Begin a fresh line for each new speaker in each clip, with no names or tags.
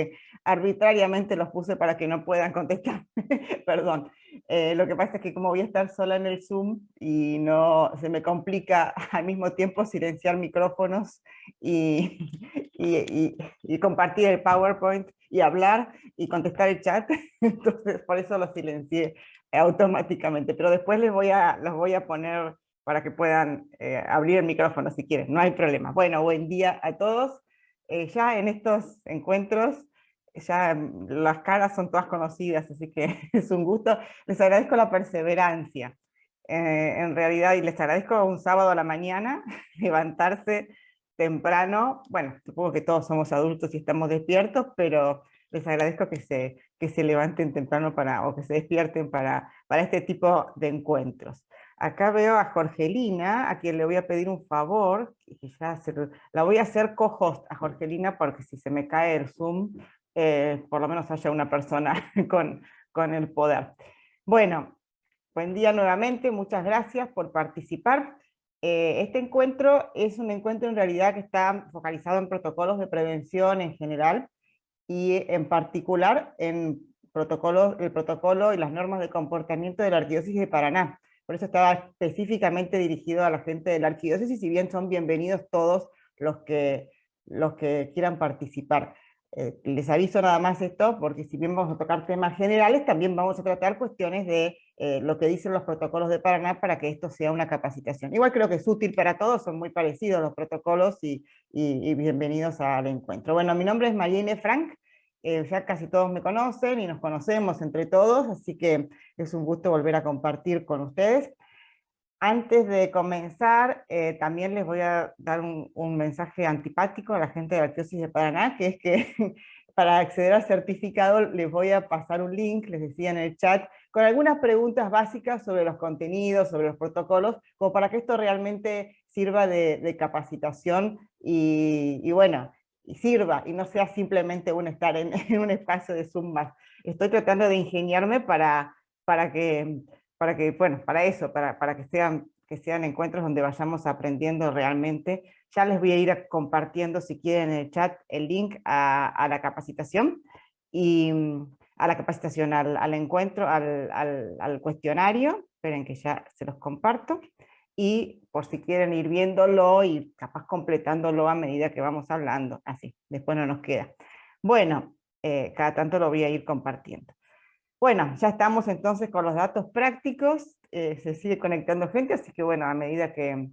que arbitrariamente los puse para que no puedan contestar. Perdón. Lo que pasa es que como voy a estar sola en el Zoom y no se me complica al mismo tiempo silenciar micrófonos y, y compartir el PowerPoint y hablar y contestar el chat, entonces por eso los silencié automáticamente, pero después los voy a poner para que puedan abrir el micrófono si quieren, no hay problema. Bueno, buen día a todos. Ya en estos encuentros, ya las caras son todas conocidas, así que es un gusto. Les agradezco la perseverancia, en realidad, y les agradezco un sábado a la mañana, levantarse temprano. Bueno, supongo que todos somos adultos y estamos despiertos, pero les agradezco que se levanten temprano o que se despierten para este tipo de encuentros. Acá veo a Jorgelina, a quien le voy a pedir un favor, y ya la voy a hacer co-host a Jorgelina, porque si se me cae el Zoom, por lo menos haya una persona con el poder. Bueno, buen día nuevamente, muchas gracias por participar. Este encuentro es un encuentro en realidad que está focalizado en protocolos de prevención en general, y en particular en el protocolo y las normas de comportamiento de la Arquidiócesis de Paraná. Por eso estaba específicamente dirigido a la gente de la Arquidiócesis, y bien son bienvenidos todos los que quieran participar. Les aviso nada más esto, porque si bien vamos a tocar temas generales, también vamos a tratar cuestiones de lo que dicen los protocolos de Paraná para que esto sea una capacitación. Igual creo que es útil para todos, son muy parecidos los protocolos, y bienvenidos al encuentro. Bueno, mi nombre es Marlene Frank, ya casi todos me conocen y nos conocemos entre todos, así que es un gusto volver a compartir con ustedes. Antes de comenzar, también les voy a dar un mensaje antipático a la gente de la Arquidiócesis de Paraná, que es que para acceder al certificado les voy a pasar un link, les decía en el chat, con algunas preguntas básicas sobre los contenidos, sobre los protocolos, como para que esto realmente sirva de capacitación y bueno, y sirva, y no sea simplemente estar en un espacio de Zoom más. Estoy tratando de ingeniarme para que bueno, para eso, para que sean encuentros donde vayamos aprendiendo realmente. Ya les voy a ir compartiendo, si quieren, en el chat el link a la capacitación, y a la capacitación, al encuentro, al cuestionario. Esperen que ya se los comparto, y por si quieren ir viéndolo y capaz completándolo a medida que vamos hablando, así, después no nos queda. Bueno, cada tanto lo voy a ir compartiendo. Bueno, ya estamos entonces con los datos prácticos, se sigue conectando gente, así que bueno, a medida que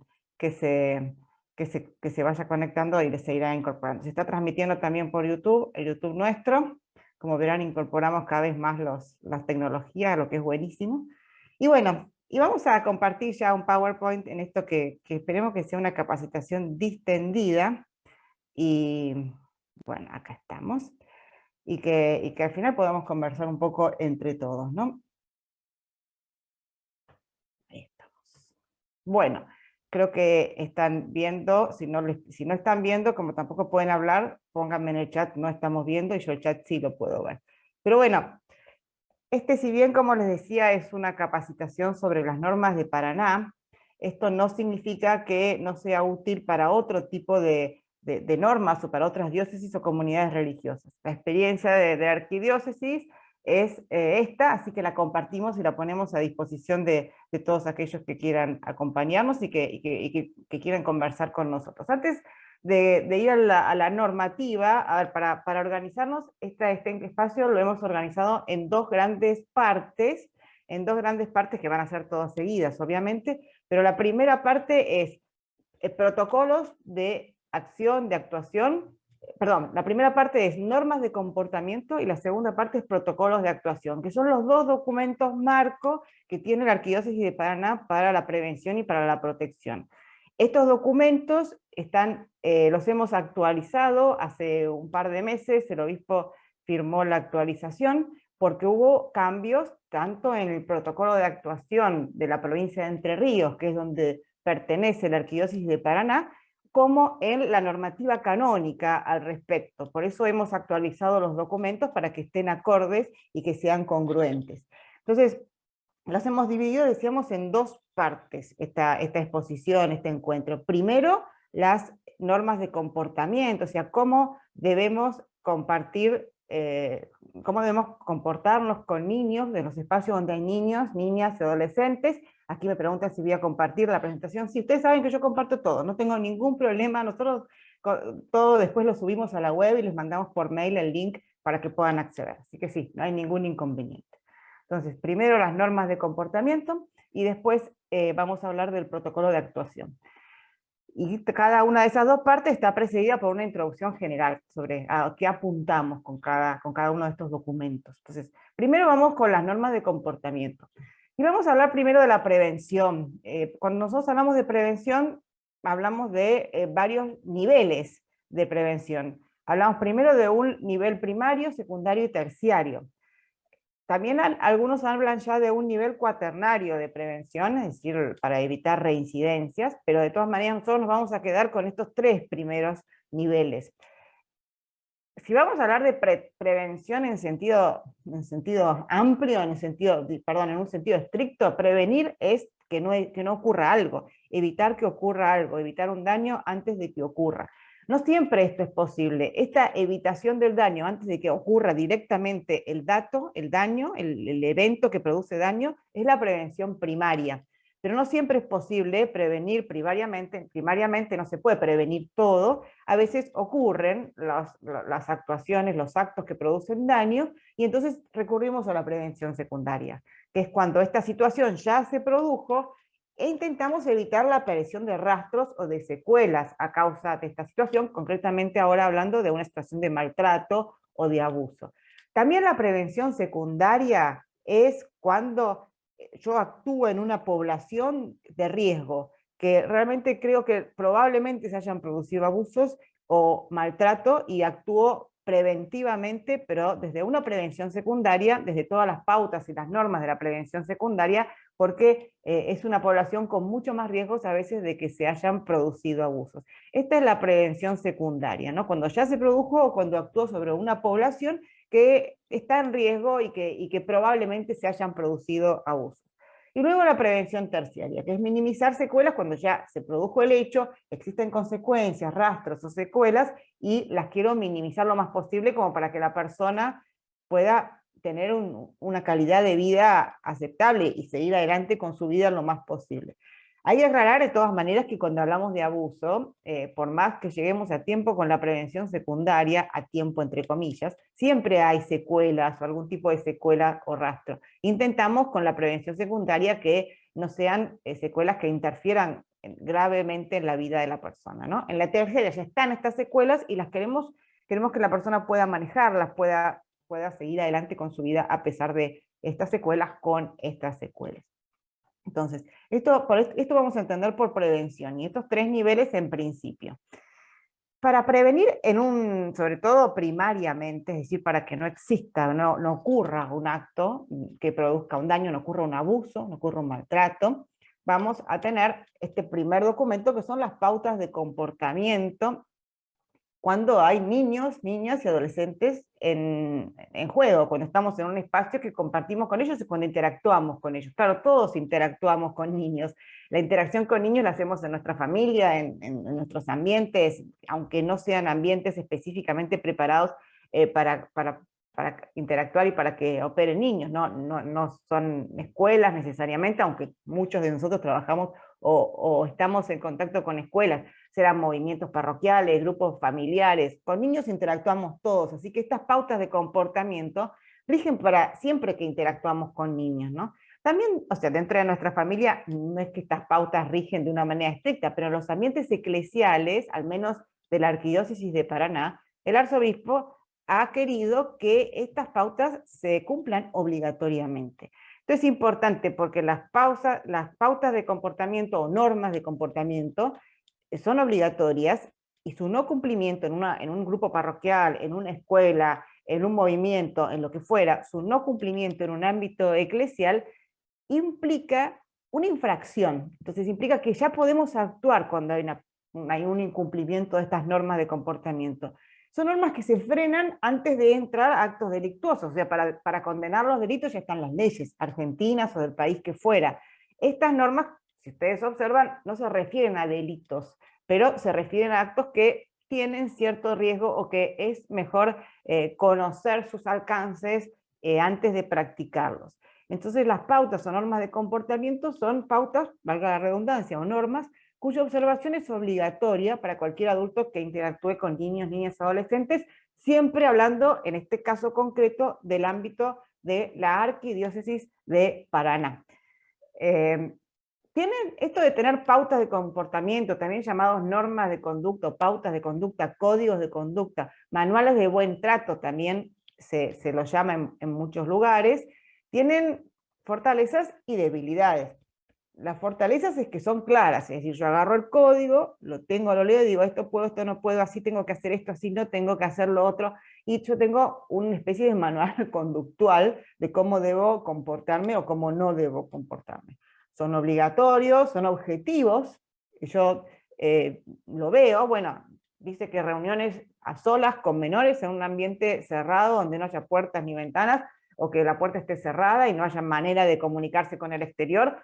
que se vaya conectando, y se irá incorporando. Se está transmitiendo también por YouTube, el YouTube nuestro. Como verán, incorporamos cada vez más las tecnologías, lo que es buenísimo. Y bueno, y vamos a compartir ya un PowerPoint en esto que esperemos que sea una capacitación distendida. Y bueno, acá estamos. Y que al final podamos conversar un poco entre todos, ¿no? Ahí estamos. Bueno, creo que están viendo. Si no están viendo, como tampoco pueden hablar, pónganme en el chat, no estamos viendo, y yo el chat sí lo puedo ver. Pero bueno, si bien, como les decía, es una capacitación sobre las normas de Paraná, esto no significa que no sea útil para otro tipo de normas, o para otras diócesis o comunidades religiosas. La experiencia de arquidiócesis es esta, así que la compartimos y la ponemos a disposición de todos aquellos que quieran acompañarnos y que quieran conversar con nosotros. Antes de ir a la normativa, a ver, para organizarnos, este espacio lo hemos organizado en dos grandes partes que van a ser todas seguidas, obviamente, pero la primera parte es protocolos de acción, de actuación. Perdón, la primera parte es normas de comportamiento, y la segunda parte es protocolos de actuación, que son los dos documentos marco que tiene la Arquidiócesis de Paraná para la prevención y para la protección. Estos documentos los hemos actualizado hace un par de meses. El obispo firmó la actualización porque hubo cambios tanto en el protocolo de actuación de la provincia de Entre Ríos, que es donde pertenece la Arquidiócesis de Paraná, como en la normativa canónica al respecto. Por eso hemos actualizado los documentos para que estén acordes y que sean congruentes. Entonces, los hemos dividido, decíamos, en dos partes, esta exposición, este encuentro. Primero, las normas de comportamiento, o sea, cómo debemos compartir cómo debemos comportarnos con niños, de los espacios donde hay niños, niñas y adolescentes. Aquí me preguntan si voy a compartir la presentación. Sí, ustedes saben que yo comparto todo, no tengo ningún problema. Nosotros todo después lo subimos a la web y les mandamos por mail el link para que puedan acceder. Así que sí, no hay ningún inconveniente. Entonces, primero las normas de comportamiento y después vamos a hablar del protocolo de actuación. Y cada una de esas dos partes está precedida por una introducción general sobre a qué apuntamos con cada uno de estos documentos. Entonces, primero vamos con las normas de comportamiento. Y vamos a hablar primero de la prevención. Cuando nosotros hablamos de prevención, hablamos de varios niveles de prevención. Hablamos primero de un nivel primario, secundario y terciario. También algunos hablan ya de un nivel cuaternario de prevención, es decir, para evitar reincidencias, pero de todas maneras nosotros nos vamos a quedar con estos tres primeros niveles. Si vamos a hablar de prevención en sentido amplio, en un sentido estricto, prevenir es que no ocurra algo, evitar que ocurra algo, evitar un daño antes de que ocurra. No siempre esto es posible. Esta evitación del daño antes de que ocurra directamente el daño, el evento que produce daño, es la prevención primaria. Pero no siempre es posible prevenir primariamente no se puede prevenir todo, a veces ocurren las actuaciones, los actos que producen daño, y entonces recurrimos a la prevención secundaria, que es cuando esta situación ya se produjo, e intentamos evitar la aparición de rastros o de secuelas a causa de esta situación, concretamente ahora hablando de una situación de maltrato o de abuso. También la prevención secundaria es cuando yo actúo en una población de riesgo, que realmente creo que probablemente se hayan producido abusos o maltrato y actúo preventivamente, pero desde una prevención secundaria, desde todas las pautas y las normas de la prevención secundaria, porque es una población con mucho más riesgos a veces de que se hayan producido abusos. Esta es la prevención secundaria, ¿no? Cuando ya se produjo o cuando actúo sobre una población que está en riesgo y que probablemente se hayan producido abusos. Y luego la prevención terciaria, que es minimizar secuelas cuando ya se produjo el hecho, existen consecuencias, rastros o secuelas, y las quiero minimizar lo más posible como para que la persona pueda tener una calidad de vida aceptable y seguir adelante con su vida lo más posible. Hay que aclarar de todas maneras que cuando hablamos de abuso, por más que lleguemos a tiempo con la prevención secundaria, a tiempo entre comillas, siempre hay secuelas o algún tipo de secuela o rastro. Intentamos con la prevención secundaria que no sean secuelas que interfieran gravemente en la vida de la persona, ¿no? En la tercera ya están estas secuelas y las queremos que la persona pueda manejarlas, pueda seguir adelante con su vida a pesar de estas secuelas con estas secuelas. Entonces, esto vamos a entender por prevención, y estos tres niveles en principio. Para prevenir sobre todo primariamente, es decir, para que no exista, no ocurra un acto que produzca un daño, no ocurra un abuso, no ocurra un maltrato, vamos a tener este primer documento que son las pautas de comportamiento cuando hay niños, niñas y adolescentes en juego, cuando estamos en un espacio que compartimos con ellos y cuando interactuamos con ellos. Claro, todos interactuamos con niños. La interacción con niños la hacemos en nuestra familia, en nuestros ambientes, aunque no sean ambientes específicamente preparados para interactuar y para que operen niños. No son escuelas necesariamente, aunque muchos de nosotros trabajamos o estamos en contacto con escuelas, serán movimientos parroquiales, grupos familiares, con niños interactuamos todos, así que estas pautas de comportamiento rigen para siempre que interactuamos con niños, ¿no? También, o sea, dentro de nuestra familia, no es que estas pautas rigen de una manera estricta, pero en los ambientes eclesiales, al menos de la Arquidiócesis de Paraná, el arzobispo ha querido que estas pautas se cumplan obligatoriamente. Esto es importante porque las pautas de comportamiento o normas de comportamiento son obligatorias y su no cumplimiento en un grupo parroquial, en una escuela, en un movimiento, en lo que fuera, su no cumplimiento en un ámbito eclesial implica una infracción. Entonces implica que ya podemos actuar cuando hay un incumplimiento de estas normas de comportamiento. Son normas que se frenan antes de entrar a actos delictuosos, o sea, para condenar los delitos ya están las leyes argentinas o del país que fuera. Estas normas, si ustedes observan, no se refieren a delitos, pero se refieren a actos que tienen cierto riesgo o que es mejor conocer sus alcances antes de practicarlos. Entonces las pautas o normas de comportamiento son pautas, valga la redundancia, o normas cuya observación es obligatoria para cualquier adulto que interactúe con niños, niñas, adolescentes, siempre hablando, en este caso concreto, del ámbito de la Arquidiócesis de Paraná. Tienen esto de tener pautas de comportamiento, también llamados normas de conducta, pautas de conducta, códigos de conducta, manuales de buen trato, también se los llama en muchos lugares, tienen fortalezas y debilidades. Las fortalezas es que son claras, es decir, yo agarro el código, lo tengo, lo leo y digo, esto puedo, esto no puedo, así tengo que hacer esto, así no tengo que hacer lo otro, y yo tengo una especie de manual conductual de cómo debo comportarme o cómo no debo comportarme. Son obligatorios, son objetivos, yo lo veo, bueno, dice que reuniones a solas con menores en un ambiente cerrado donde no haya puertas ni ventanas, o que la puerta esté cerrada y no haya manera de comunicarse con el exterior,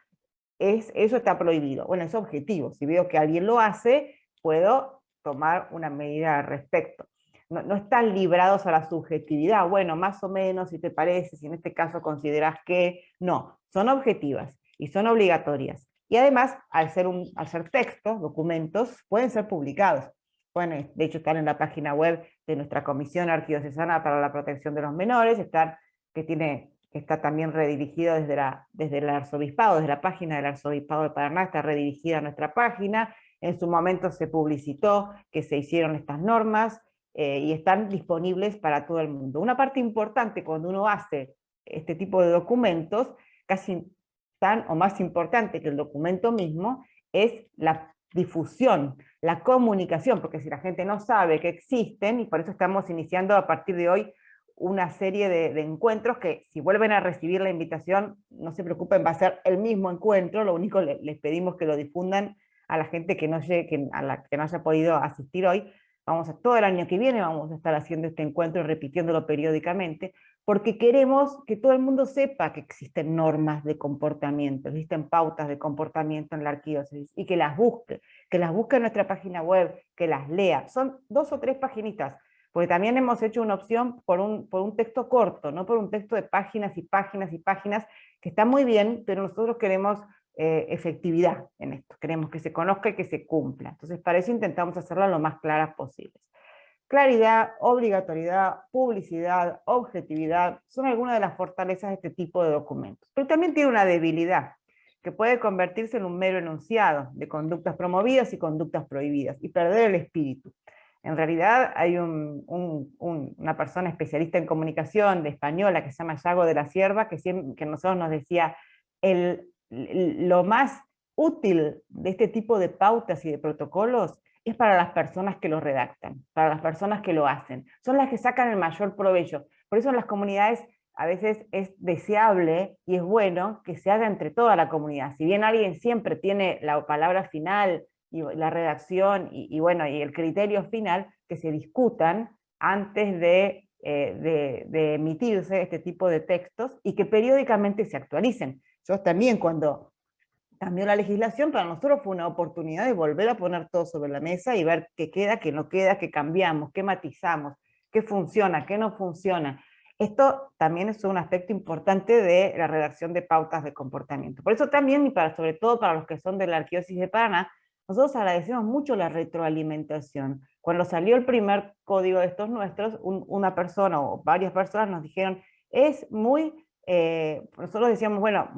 eso está prohibido. Bueno, es objetivo. Si veo que alguien lo hace, puedo tomar una medida al respecto. No están librados a la subjetividad. Bueno, más o menos, si te parece, si en este caso consideras que... No, son objetivas y son obligatorias. Y además, al ser textos, documentos, pueden ser publicados. Bueno, de hecho están en la página web de nuestra Comisión Arquidiocesana para la Protección de los Menores, que está también redirigida desde el arzobispado, desde la página del arzobispado de Paraná, está redirigida a nuestra página. En su momento se publicitó que se hicieron estas normas y están disponibles para todo el mundo. Una parte importante cuando uno hace este tipo de documentos, casi tan o más importante que el documento mismo, es la difusión, la comunicación, porque si la gente no sabe que existen, y por eso estamos iniciando a partir de hoy una serie de encuentros que, si vuelven a recibir la invitación, no se preocupen, va a ser el mismo encuentro, lo único les pedimos que lo difundan a la gente que no haya podido asistir hoy. Todo el año que viene vamos a estar haciendo este encuentro y repitiéndolo periódicamente, porque queremos que todo el mundo sepa que existen normas de comportamiento, existen pautas de comportamiento en la arquidiócesis, y que las busque en nuestra página web, que las lea. Son 2 o 3 paginitas, porque también hemos hecho una opción por un texto corto, no por un texto de páginas y páginas y páginas, que está muy bien, pero nosotros queremos efectividad en esto, queremos que se conozca y que se cumpla. Entonces, para eso intentamos hacerla lo más claras posibles. Claridad, obligatoriedad, publicidad, objetividad, son algunas de las fortalezas de este tipo de documentos. Pero también tiene una debilidad, que puede convertirse en un mero enunciado de conductas promovidas y conductas prohibidas, y perder el espíritu. En realidad hay una persona especialista en comunicación de española que se llama Yago de la Cierva, que nosotros nos decía, lo más útil de este tipo de pautas y de protocolos es para las personas que lo redactan, para las personas que lo hacen. Son las que sacan el mayor provecho. Por eso en las comunidades a veces es deseable y es bueno que se haga entre toda la comunidad. Si bien alguien siempre tiene la palabra final y la redacción y el criterio final, que se discutan antes de emitirse este tipo de textos y que periódicamente se actualicen. Yo también, cuando cambió la legislación, para nosotros fue una oportunidad de volver a poner todo sobre la mesa y ver qué queda, qué no queda, qué cambiamos, qué matizamos, qué funciona, qué no funciona. Esto también es un aspecto importante de la redacción de pautas de comportamiento. Por eso también, y sobre todo para los que son de la Arquidiócesis de Paraná, nosotros agradecemos mucho la retroalimentación. Cuando salió el primer código de estos nuestros, una persona o varias personas nos dijeron, es muy... nosotros decíamos, bueno,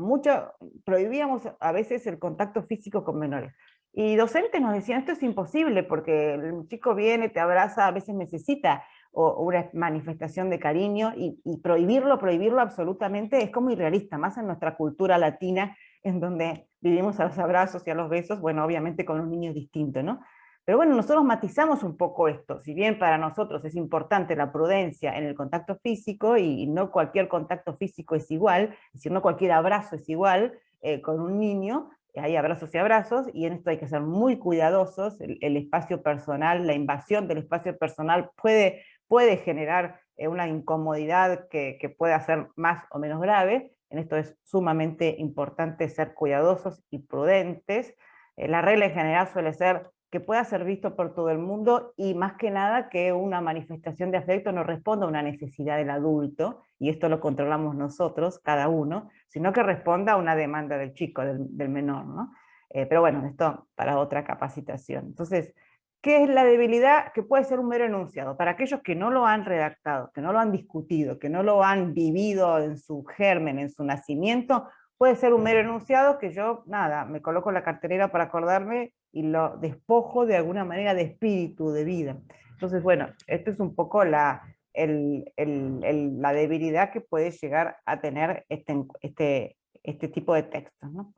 prohibíamos a veces el contacto físico con menores. Y docentes nos decían, esto es imposible porque el chico viene, te abraza, a veces necesita una manifestación de cariño, y prohibirlo absolutamente es como irrealista, más en nuestra cultura latina, en donde vivimos a los abrazos y a los besos, bueno, obviamente con un niño distinto, ¿no? Pero bueno, nosotros matizamos un poco esto, si bien para nosotros es importante la prudencia en el contacto físico, y no cualquier contacto físico es igual, es decir, no cualquier abrazo es igual con un niño, hay abrazos y abrazos, y en esto hay que ser muy cuidadosos, el espacio personal, la invasión del espacio personal puede generar una incomodidad que pueda ser más o menos grave. En esto es sumamente importante ser cuidadosos y prudentes. La regla en general suele ser que pueda ser visto por todo el mundo y más que nada que una manifestación de afecto no responda a una necesidad del adulto, y esto lo controlamos nosotros, cada uno, sino que responda a una demanda del chico, del menor, ¿no? Pero bueno, esto para otra capacitación. Entonces, ¿qué es la debilidad? Que puede ser un mero enunciado. Para aquellos que no lo han redactado, que no lo han discutido, que no lo han vivido en su germen, en su nacimiento, puede ser un mero enunciado que yo, nada, me coloco en la carterera para acordarme y lo despojo de alguna manera de espíritu, de vida. Entonces, bueno, esto es un poco la debilidad que puede llegar a tener este tipo de textos, ¿no?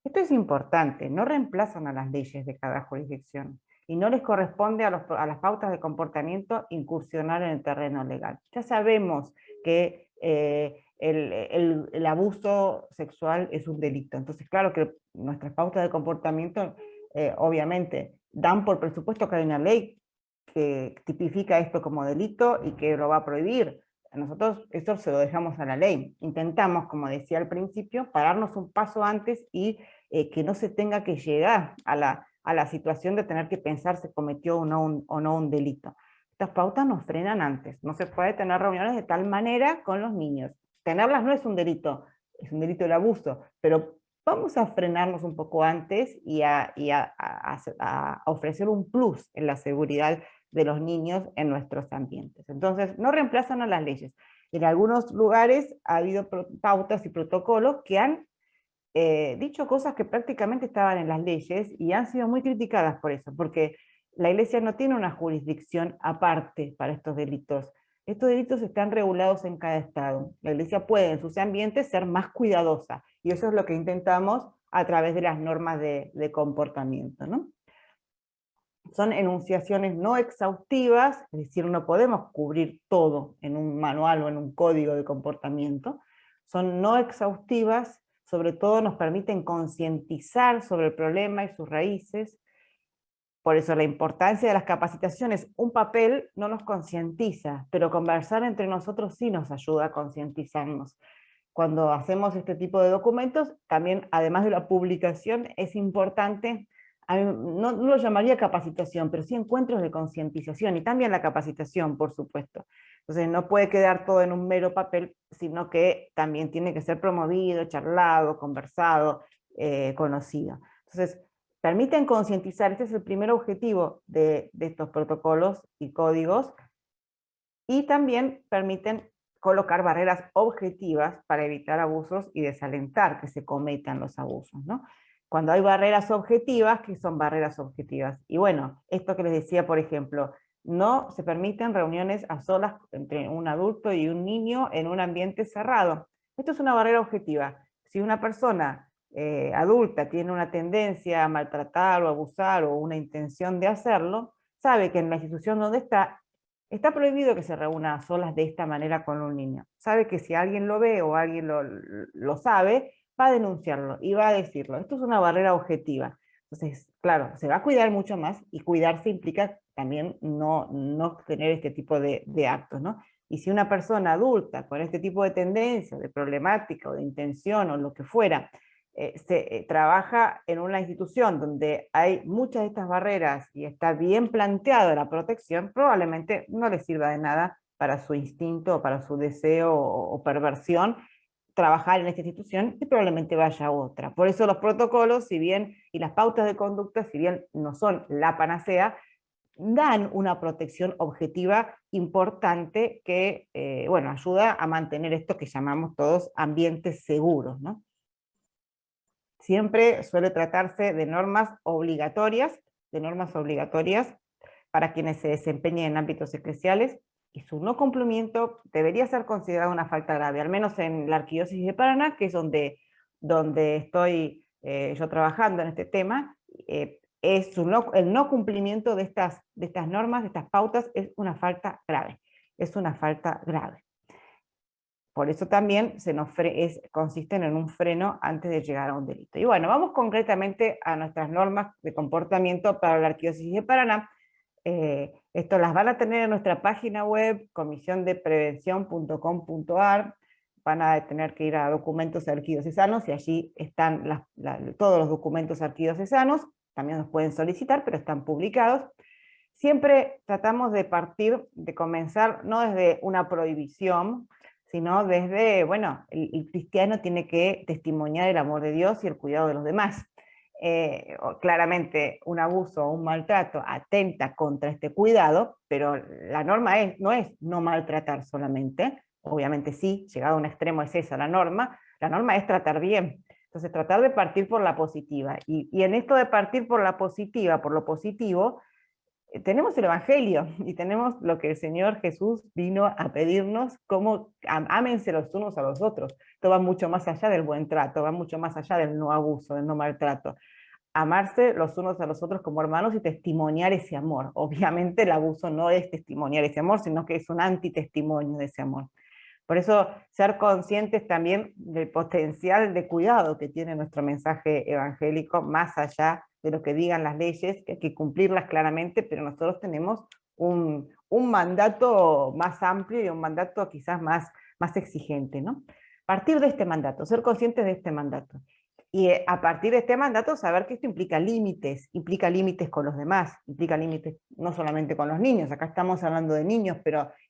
Esto es importante, no reemplazan a las leyes de cada jurisdicción y no les corresponde a las pautas de comportamiento incursionar en el terreno legal. Ya sabemos que el abuso sexual es un delito, entonces claro que nuestras pautas de comportamiento obviamente dan por presupuesto que hay una ley que tipifica esto como delito y que lo va a prohibir. Nosotros eso se lo dejamos a la ley. Intentamos, como decía al principio, pararnos un paso antes y que no se tenga que llegar a la situación de tener que pensar si cometió o no un delito. Estas pautas nos frenan antes. No se puede tener reuniones de tal manera con los niños. Tenerlas no es un delito el abuso, pero vamos a frenarnos un poco antes y a ofrecer un plus en la seguridad de los niños en nuestros ambientes. Entonces, no reemplazan a las leyes. En algunos lugares ha habido pautas y protocolos que han dicho cosas que prácticamente estaban en las leyes y han sido muy criticadas por eso, porque la Iglesia no tiene una jurisdicción aparte para estos delitos. Estos delitos están regulados en cada estado. La Iglesia puede en sus ambientes ser más cuidadosa, y eso es lo que intentamos a través de las normas de comportamiento, ¿no? Son enunciaciones no exhaustivas, es decir, no podemos cubrir todo en un manual o en un código de comportamiento. Son no exhaustivas, sobre todo nos permiten concientizar sobre el problema y sus raíces. Por eso la importancia de las capacitaciones. Un papel no nos concientiza, pero conversar entre nosotros sí nos ayuda a concientizarnos. Cuando hacemos este tipo de documentos, también, además de la publicación, es importante, no lo llamaría capacitación, pero sí encuentros de concientización, y también la capacitación, por supuesto. Entonces no puede quedar todo en un mero papel, sino que también tiene que ser promovido, charlado, conversado, conocido. Entonces, permiten concientizar, este es el primer objetivo de estos protocolos y códigos, y también permiten colocar barreras objetivas para evitar abusos y desalentar que se cometan los abusos, ¿no? Cuando hay barreras objetivas, ¿qué son barreras objetivas? Y bueno, esto que les decía, por ejemplo, no se permiten reuniones a solas entre un adulto y un niño en un ambiente cerrado. Esto es una barrera objetiva. Si una persona adulta tiene una tendencia a maltratar o abusar o una intención de hacerlo, sabe que en la institución donde está prohibido que se reúna a solas de esta manera con un niño. Sabe que si alguien lo ve o alguien lo sabe, va a denunciarlo y va a decirlo. Esto es una barrera objetiva. Entonces, claro, se va a cuidar mucho más, y cuidarse implica también no tener este tipo de actos, ¿no? Y si una persona adulta con este tipo de tendencia, de problemática o de intención o lo que fuera, se trabaja en una institución donde hay muchas de estas barreras y está bien planteada la protección, probablemente no le sirva de nada para su instinto o para su deseo o perversión trabajar en esta institución, y probablemente vaya a otra. Por eso los protocolos, si bien, y las pautas de conducta, si bien no son la panacea, dan una protección objetiva importante que, bueno, ayuda a mantener esto que llamamos todos ambientes seguros, ¿no? Siempre suele tratarse de normas obligatorias para quienes se desempeñen en ámbitos eclesiales, y su no cumplimiento debería ser considerado una falta grave, al menos en la Arquidiócesis de Paraná, que es donde estoy yo trabajando en este tema. El no cumplimiento de estas normas, de estas pautas, es una falta grave, es una falta grave. Por eso también consisten en un freno antes de llegar a un delito. Y bueno, vamos concretamente a nuestras normas de comportamiento para la Arquidiócesis de Paraná. Esto las van a tener en nuestra página web, comisiondeprevención.com.ar. Van a tener que ir a documentos arquidiocesanos, y allí están todos los documentos arquidiocesanos. también nos pueden solicitar, pero están publicados. Siempre tratamos de partir, de comenzar, no desde una prohibición, sino desde, bueno, el cristiano tiene que testimoniar el amor de Dios y el cuidado de los demás. Claramente un abuso o un maltrato atenta contra este cuidado, pero la norma no es no maltratar solamente, obviamente sí, llegado a un extremo es esa la norma es tratar bien. Entonces tratar de partir por la positiva, y en esto de partir por la positiva, por lo positivo, tenemos el Evangelio y tenemos lo que el Señor Jesús vino a pedirnos, como ámense los unos a los otros. Esto va mucho más allá del buen trato, va mucho más allá del no abuso, del no maltrato. Amarse los unos a los otros como hermanos y testimoniar ese amor. Obviamente el abuso no es testimoniar ese amor, sino que es un antitestimonio de ese amor. Por eso, ser conscientes también del potencial de cuidado que tiene nuestro mensaje evangélico, más allá de lo que digan las leyes, que hay que cumplirlas claramente, pero nosotros tenemos un mandato más amplio y un mandato quizás más exigente, ¿no? Partir de este mandato, ser conscientes de este mandato. Y a partir de este mandato saber que esto implica límites con los demás, implica límites no solamente con los niños, acá estamos hablando de niños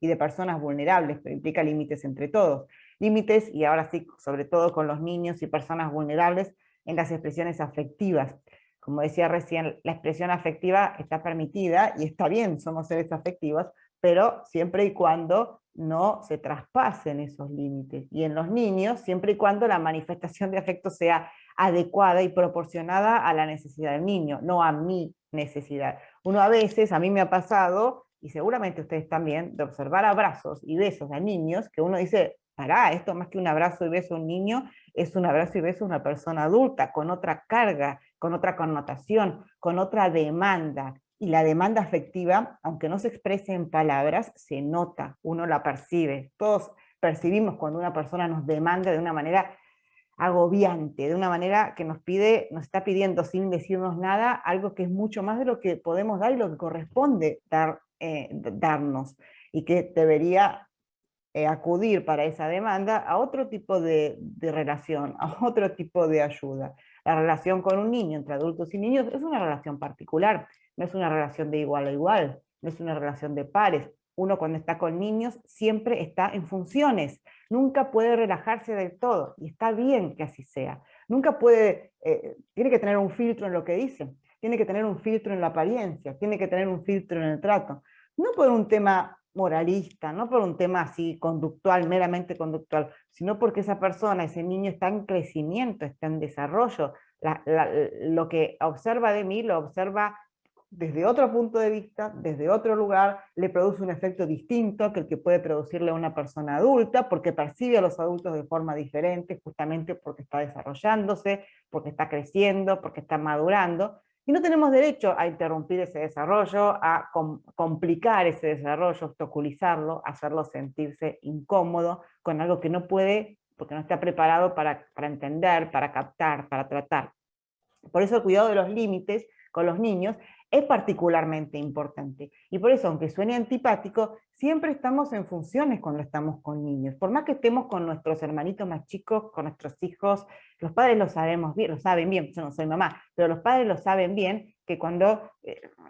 y de personas vulnerables, pero implica límites entre todos. Límites, y ahora sí, sobre todo con los niños y personas vulnerables, en las expresiones afectivas. Como decía recién, la expresión afectiva está permitida y está bien, somos seres afectivos, pero siempre y cuando no se traspasen esos límites. Y en los niños, siempre y cuando la manifestación de afecto sea adecuada y proporcionada a la necesidad del niño, no a mi necesidad. Uno a veces, a mí me ha pasado, y seguramente ustedes también, de observar abrazos y besos a niños, que uno dice, pará, esto más que un abrazo y beso a un niño, es un abrazo y beso a una persona adulta, con otra carga, con otra connotación, con otra demanda. Y la demanda afectiva, aunque no se exprese en palabras, se nota, uno la percibe. Todos percibimos cuando una persona nos demanda de una manera agobiante, de una manera que nos está pidiendo sin decirnos nada, algo que es mucho más de lo que podemos dar y lo que corresponde darnos, y que debería acudir para esa demanda a otro tipo de relación, a otro tipo de ayuda. La relación con un niño, entre adultos y niños, es una relación particular, no es una relación de igual a igual, no es una relación de pares. Uno cuando está con niños siempre está en funciones, nunca puede relajarse del todo, y está bien que así sea. Nunca puede, tiene que tener un filtro en lo que dice, tiene que tener un filtro en la apariencia, tiene que tener un filtro en el trato. No por un tema moralista, no por un tema así conductual, meramente conductual, sino porque esa persona, ese niño está en crecimiento, está en desarrollo. Lo que observa de mí lo observa desde otro punto de vista, desde otro lugar, le produce un efecto distinto que el que puede producirle a una persona adulta, porque percibe a los adultos de forma diferente, justamente porque está desarrollándose, porque está creciendo, porque está madurando. Y no tenemos derecho a interrumpir ese desarrollo, a complicar ese desarrollo, obstaculizarlo, hacerlo sentirse incómodo con algo que no puede, porque no está preparado para entender, para captar, para tratar. Por eso el cuidado de los límites con los niños es particularmente importante. Y por eso, aunque suene antipático, siempre estamos en funciones cuando estamos con niños. Por más que estemos con nuestros hermanitos más chicos, con nuestros hijos, los padres lo sabemos bien, lo saben bien, yo no soy mamá, pero los padres lo saben bien, que cuando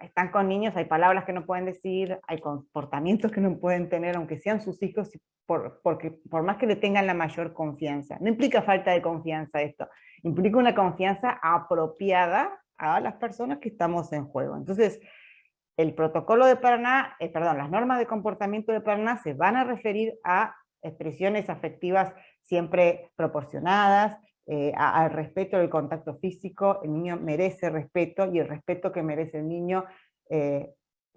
están con niños hay palabras que no pueden decir, hay comportamientos que no pueden tener, aunque sean sus hijos, porque por más que le tengan la mayor confianza. No implica falta de confianza esto, implica una confianza apropiada a las personas que estamos en juego. Entonces, el protocolo de Paraná, las normas de comportamiento de Paraná se van a referir a expresiones afectivas siempre proporcionadas, al respeto del contacto físico. El niño merece respeto, y el respeto que merece el niño,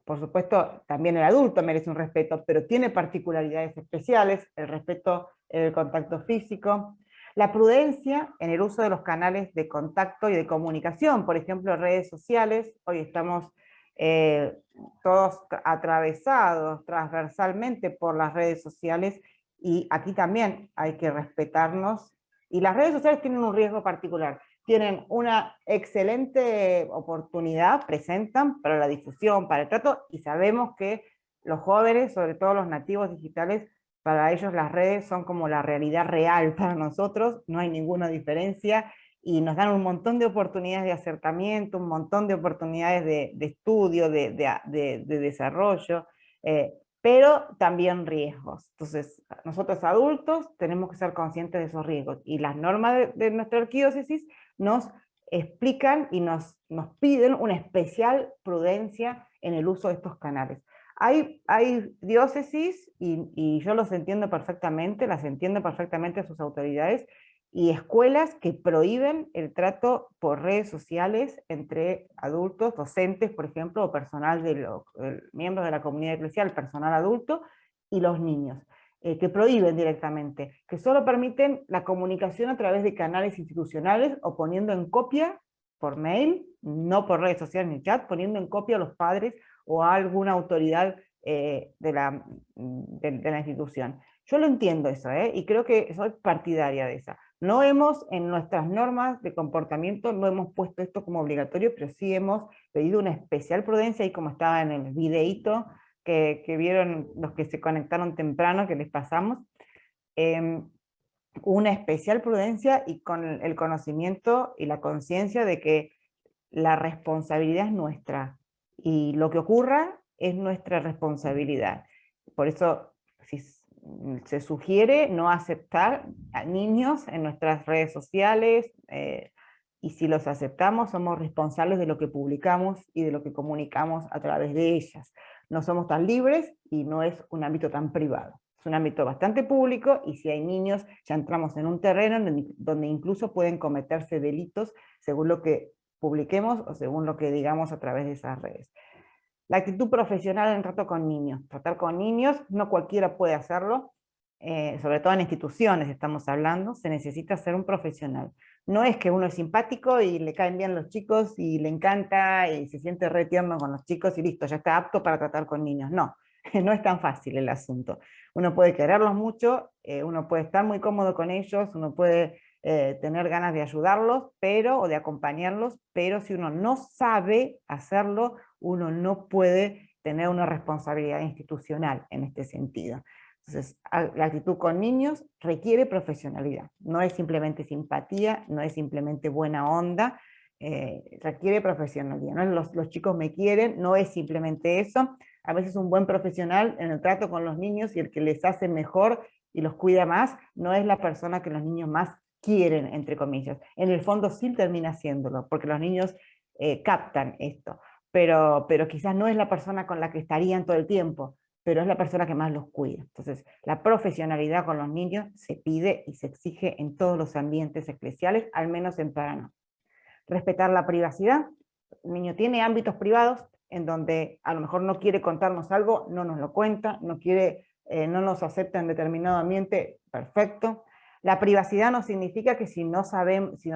por supuesto, también el adulto merece un respeto, pero tiene particularidades especiales, el respeto del contacto físico. La prudencia en el uso de los canales de contacto y de comunicación, por ejemplo, redes sociales. Hoy estamos todos atravesados transversalmente por las redes sociales, y aquí también hay que respetarnos. Y las redes sociales tienen un riesgo particular, tienen una excelente oportunidad, presentan para la difusión, para el trato, y sabemos que los jóvenes, sobre todo los nativos digitales, para ellos las redes son como la realidad real para nosotros, no hay ninguna diferencia, y nos dan un montón de oportunidades de acercamiento, un montón de oportunidades de estudio, de desarrollo, pero también riesgos. Entonces, nosotros adultos tenemos que ser conscientes de esos riesgos, y las normas de nuestra arquidiócesis nos explican y nos piden una especial prudencia en el uso de estos canales. Hay diócesis, y yo los entiendo perfectamente, las entiendo perfectamente a sus autoridades, y escuelas que prohíben el trato por redes sociales entre adultos, docentes, por ejemplo, o personal miembros de la comunidad eclesial, personal adulto, y los niños, que prohíben directamente, que solo permiten la comunicación a través de canales institucionales o poniendo en copia por mail, no por redes sociales ni chat, poniendo en copia a los padres o a alguna autoridad de la institución. Yo lo entiendo eso, y creo que soy partidaria de esa. No hemos, en nuestras normas de comportamiento, no hemos puesto esto como obligatorio, pero sí hemos pedido una especial prudencia, y como estaba en el videíto que vieron los que se conectaron temprano, que les pasamos, una especial prudencia y con el conocimiento y la conciencia de que la responsabilidad es nuestra, y lo que ocurra es nuestra responsabilidad. Por eso, si se sugiere no aceptar a niños en nuestras redes sociales, y si los aceptamos, somos responsables de lo que publicamos y de lo que comunicamos a través de ellas. No somos tan libres y no es un ámbito tan privado. Es un ámbito bastante público, y si hay niños, ya entramos en un terreno donde incluso pueden cometerse delitos según lo que publiquemos o según lo que digamos a través de esas redes. La actitud profesional en trato con niños. Tratar con niños, no cualquiera puede hacerlo, sobre todo en instituciones estamos hablando, se necesita ser un profesional. No es que uno es simpático y le caen bien los chicos y le encanta y se siente re tierno con los chicos y listo, ya está apto para tratar con niños. No, no es tan fácil el asunto. Uno puede quererlos mucho, uno puede estar muy cómodo con ellos, uno puede tener ganas de ayudarlos, o de acompañarlos, pero si uno no sabe hacerlo, uno no puede tener una responsabilidad institucional en este sentido. Entonces, la actitud con niños requiere profesionalidad, no es simplemente simpatía, no es simplemente buena onda, requiere profesionalidad, ¿no? Los chicos me quieren, no es simplemente eso. A veces un buen profesional en el trato con los niños, y el que les hace mejor y los cuida más, no es la persona que los niños más quieren, entre comillas. En el fondo sí termina haciéndolo, porque los niños captan esto, pero quizás no es la persona con la que estarían todo el tiempo, pero es la persona que más los cuida. Entonces, la profesionalidad con los niños se pide y se exige en todos los ambientes eclesiales, al menos en Paraná. Respetar la privacidad. El niño tiene ámbitos privados en donde a lo mejor no quiere contarnos algo, no nos lo cuenta, no quiere, no nos acepta en determinado ambiente, perfecto. La privacidad no significa que si nos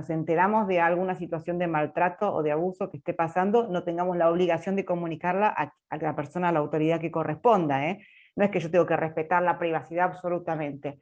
enteramos de alguna situación de maltrato o de abuso que esté pasando, no tengamos la obligación de comunicarla a la persona, a la autoridad que corresponda, ¿eh? No es que yo tengo que respetar la privacidad absolutamente.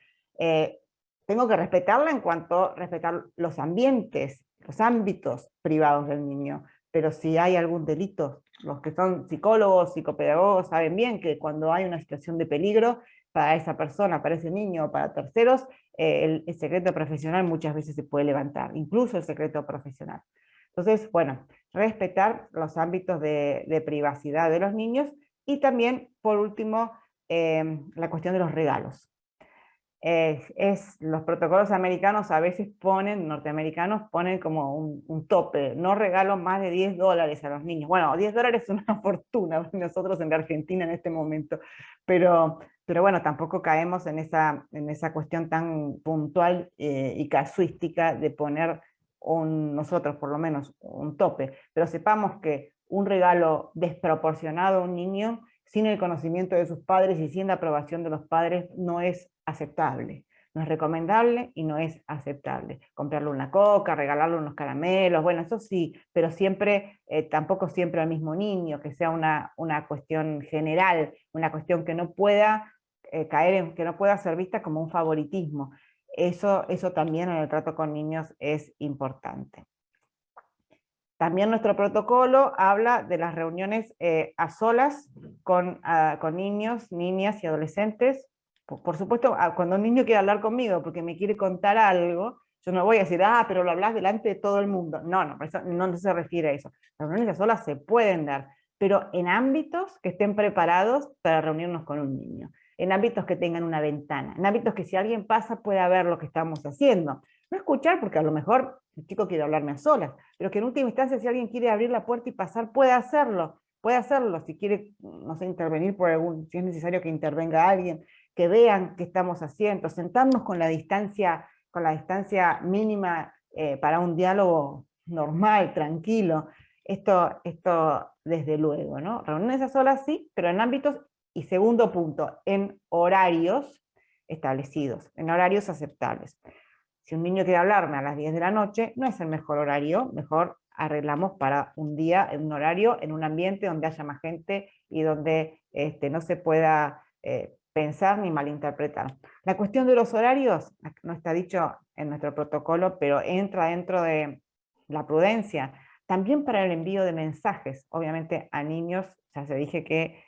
Tengo que respetarla en cuanto a respetar los ambientes, los ámbitos privados del niño, pero si hay algún delito, los que son psicólogos, psicopedagogos saben bien que cuando hay una situación de peligro para esa persona, para ese niño o para terceros, el secreto profesional muchas veces se puede levantar, incluso el secreto profesional. Entonces, bueno, respetar los ámbitos de privacidad de los niños, y también, por último, la cuestión de los regalos. Los protocolos americanos a veces norteamericanos ponen como un tope, no regalo más de $10 a los niños. Bueno, $10 es una fortuna nosotros en la Argentina en este momento, pero bueno, tampoco caemos en esa cuestión tan puntual y casuística de poner nosotros por lo menos un tope, pero sepamos que un regalo desproporcionado a un niño sin el conocimiento de sus padres y sin la aprobación de los padres no es aceptable, no es recomendable y no es aceptable. Comprarle una coca, regalarle unos caramelos, bueno, eso sí, pero siempre, tampoco siempre al mismo niño, que sea una cuestión general, una cuestión que no pueda que no pueda ser vista como un favoritismo. Eso también en el trato con niños es importante. También nuestro protocolo habla de las reuniones a solas con niños, niñas y adolescentes. Por supuesto, cuando un niño quiere hablar conmigo porque me quiere contar algo, Yo no voy a decir, pero lo hablas delante de todo el mundo. No, no, eso no se refiere a eso. Las reuniones a solas se pueden dar, pero en ámbitos que estén preparados para reunirnos con un niño, en ámbitos que tengan una ventana, en ámbitos que si alguien pasa pueda ver lo que estamos haciendo. No escuchar, porque a lo mejor el chico quiere hablarme a solas, pero que en última instancia si alguien quiere abrir la puerta y pasar, puede hacerlo, si quiere, no sé, intervenir por si es necesario que intervenga alguien, que vean qué estamos haciendo, sentarnos con la distancia mínima para un diálogo normal, tranquilo. Esto desde luego, ¿no? Reuniones a solas sí, pero en ámbitos, y segundo punto, en horarios establecidos, en horarios aceptables. Si un niño quiere hablarme a las 10 de la noche, no es el mejor horario, mejor arreglamos para un día, en un horario, en un ambiente donde haya más gente y donde no se pueda pensar ni malinterpretar. La cuestión de los horarios, no está dicho en nuestro protocolo, pero entra dentro de la prudencia. También para el envío de mensajes, obviamente a niños, ya se dije que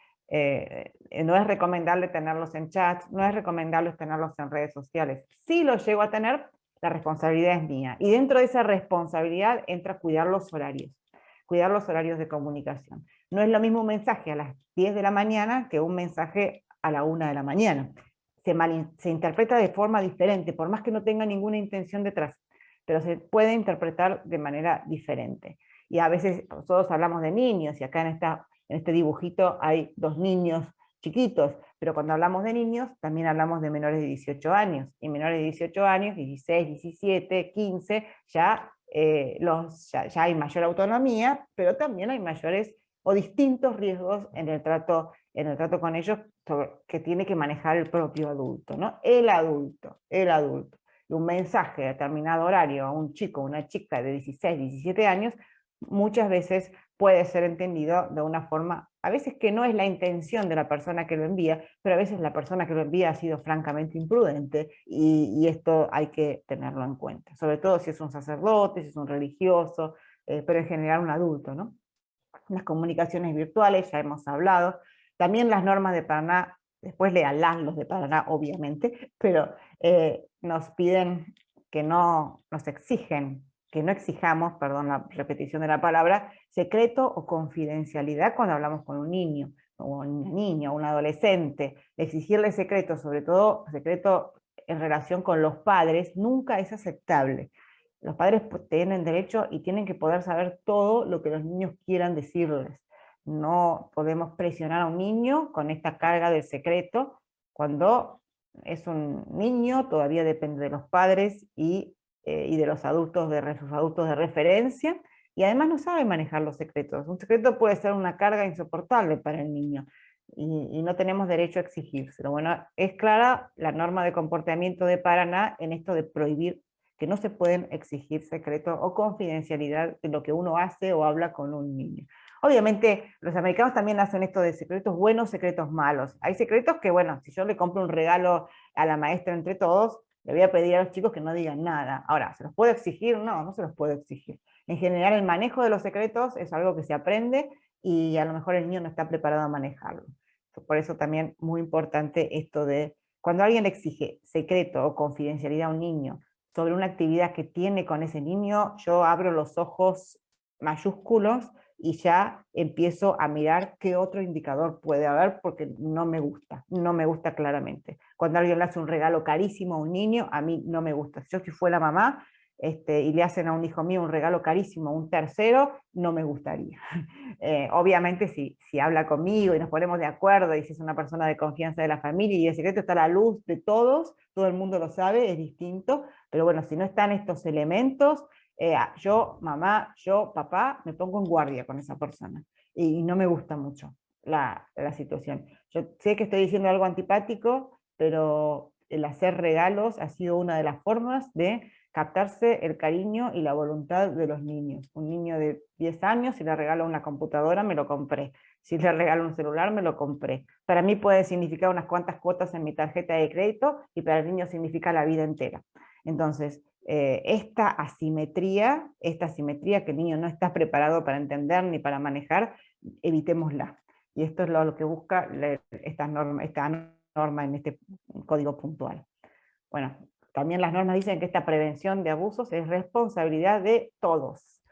no es recomendable tenerlos en chats, no es recomendable tenerlos en redes sociales. Si los llego a tener, la responsabilidad es mía. Y dentro de esa responsabilidad entra cuidar los horarios de comunicación. No es lo mismo un mensaje a las 10 de la mañana que un mensaje a la 1 de la mañana. Se interpreta de forma diferente, por más que no tenga ninguna intención detrás, pero se puede interpretar de manera diferente. Y a veces nosotros hablamos de niños, y acá en este dibujito hay 2 niños chiquitos, pero cuando hablamos de niños también hablamos de menores de 18 años, y menores de 18 años, 16, 17, 15, ya hay mayor autonomía, pero también hay mayores o distintos riesgos en el trato con ellos que tiene que manejar el propio adulto, ¿no? El adulto. Y un mensaje a determinado horario a un chico o una chica de 16, 17 años, muchas veces puede ser entendido de una forma, a veces que no es la intención de la persona que lo envía, pero a veces la persona que lo envía ha sido francamente imprudente, y esto hay que tenerlo en cuenta, sobre todo si es un sacerdote, si es un religioso, pero en general un adulto, ¿no? Las comunicaciones virtuales, ya hemos hablado, también las normas de Paraná, después léanlas los de Paraná, obviamente, pero nos piden que no, nos exigen, que no exijamos, perdón la repetición de la palabra, secreto o confidencialidad cuando hablamos con un niño, o una niña, o un adolescente. Exigirle secreto, sobre todo secreto en relación con los padres, nunca es aceptable. Los padres tienen derecho y tienen que poder saber todo lo que los niños quieran decirles. No podemos presionar a un niño con esta carga del secreto. Cuando es un niño, todavía depende de los padres y de los adultos sus adultos de referencia, y además no sabe manejar los secretos. Un secreto puede ser una carga insoportable para el niño, y no tenemos derecho a exigírselo. Bueno, es clara la norma de comportamiento de Paraná en esto de prohibir que no se pueden exigir secreto o confidencialidad de lo que uno hace o habla con un niño. Obviamente, los americanos también hacen esto de secretos buenos, secretos malos. Hay secretos que, bueno, si yo le compro un regalo a la maestra entre todos, le voy a pedir a los chicos que no digan nada. Ahora, ¿se los puedo exigir? No, no se los puedo exigir. En general, el manejo de los secretos es algo que se aprende, y a lo mejor el niño no está preparado a manejarlo. Por eso también muy importante esto de, cuando alguien exige secreto o confidencialidad a un niño sobre una actividad que tiene con ese niño, yo abro los ojos mayúsculos y ya empiezo a mirar qué otro indicador puede haber, porque no me gusta claramente. Cuando alguien le hace un regalo carísimo a un niño, a mí no me gusta. Yo, si fuera mamá, y le hacen a un hijo mío un regalo carísimo a un tercero, no me gustaría. Obviamente si habla conmigo y nos ponemos de acuerdo, y si es una persona de confianza de la familia y el secreto está a la luz de todos, todo el mundo lo sabe, es distinto, pero bueno, si no están estos elementos, yo, mamá, yo, papá, me pongo en guardia con esa persona, y no me gusta mucho la situación. Yo sé que estoy diciendo algo antipático, pero el hacer regalos ha sido una de las formas de captarse el cariño y la voluntad de los niños. Un niño de 10 años, si le regalo una computadora, me lo compré. Si le regalo un celular, me lo compré. Para mí puede significar unas cuantas cuotas en mi tarjeta de crédito, y para el niño significa la vida entera. Entonces, esta asimetría que el niño no está preparado para entender ni para manejar, evitémosla. Y esto es lo que busca esta norma en este código puntual. Bueno, también las normas dicen que esta prevención de abusos es responsabilidad de todos.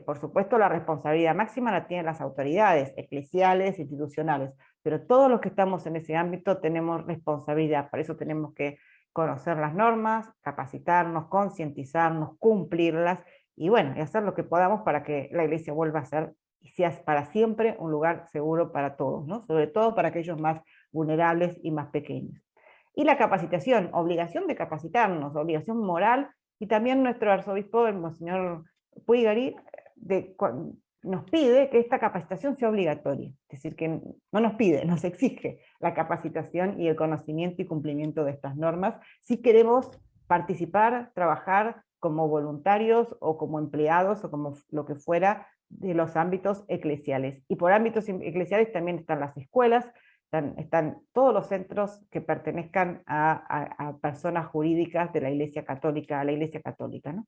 Por supuesto, la responsabilidad máxima la tienen las autoridades eclesiales, institucionales, pero todos los que estamos en ese ámbito tenemos responsabilidad, por eso tenemos que conocer las normas, capacitarnos, concientizarnos, cumplirlas, y bueno, y hacer lo que podamos para que la iglesia vuelva a ser y sea para siempre un lugar seguro para todos, ¿no? Sobre todo para aquellos más vulnerables y más pequeños. Y la capacitación, obligación de capacitarnos, obligación moral, y también nuestro arzobispo, el monseñor Puigari, nos pide que esta capacitación sea obligatoria, es decir, que no nos pide, nos exige la capacitación y el conocimiento y cumplimiento de estas normas, si queremos participar, trabajar como voluntarios o como empleados o como lo que fuera de los ámbitos eclesiales. Y por ámbitos eclesiales también están las escuelas, están todos los centros que pertenezcan a personas jurídicas de la Iglesia Católica, a la Iglesia Católica, ¿no?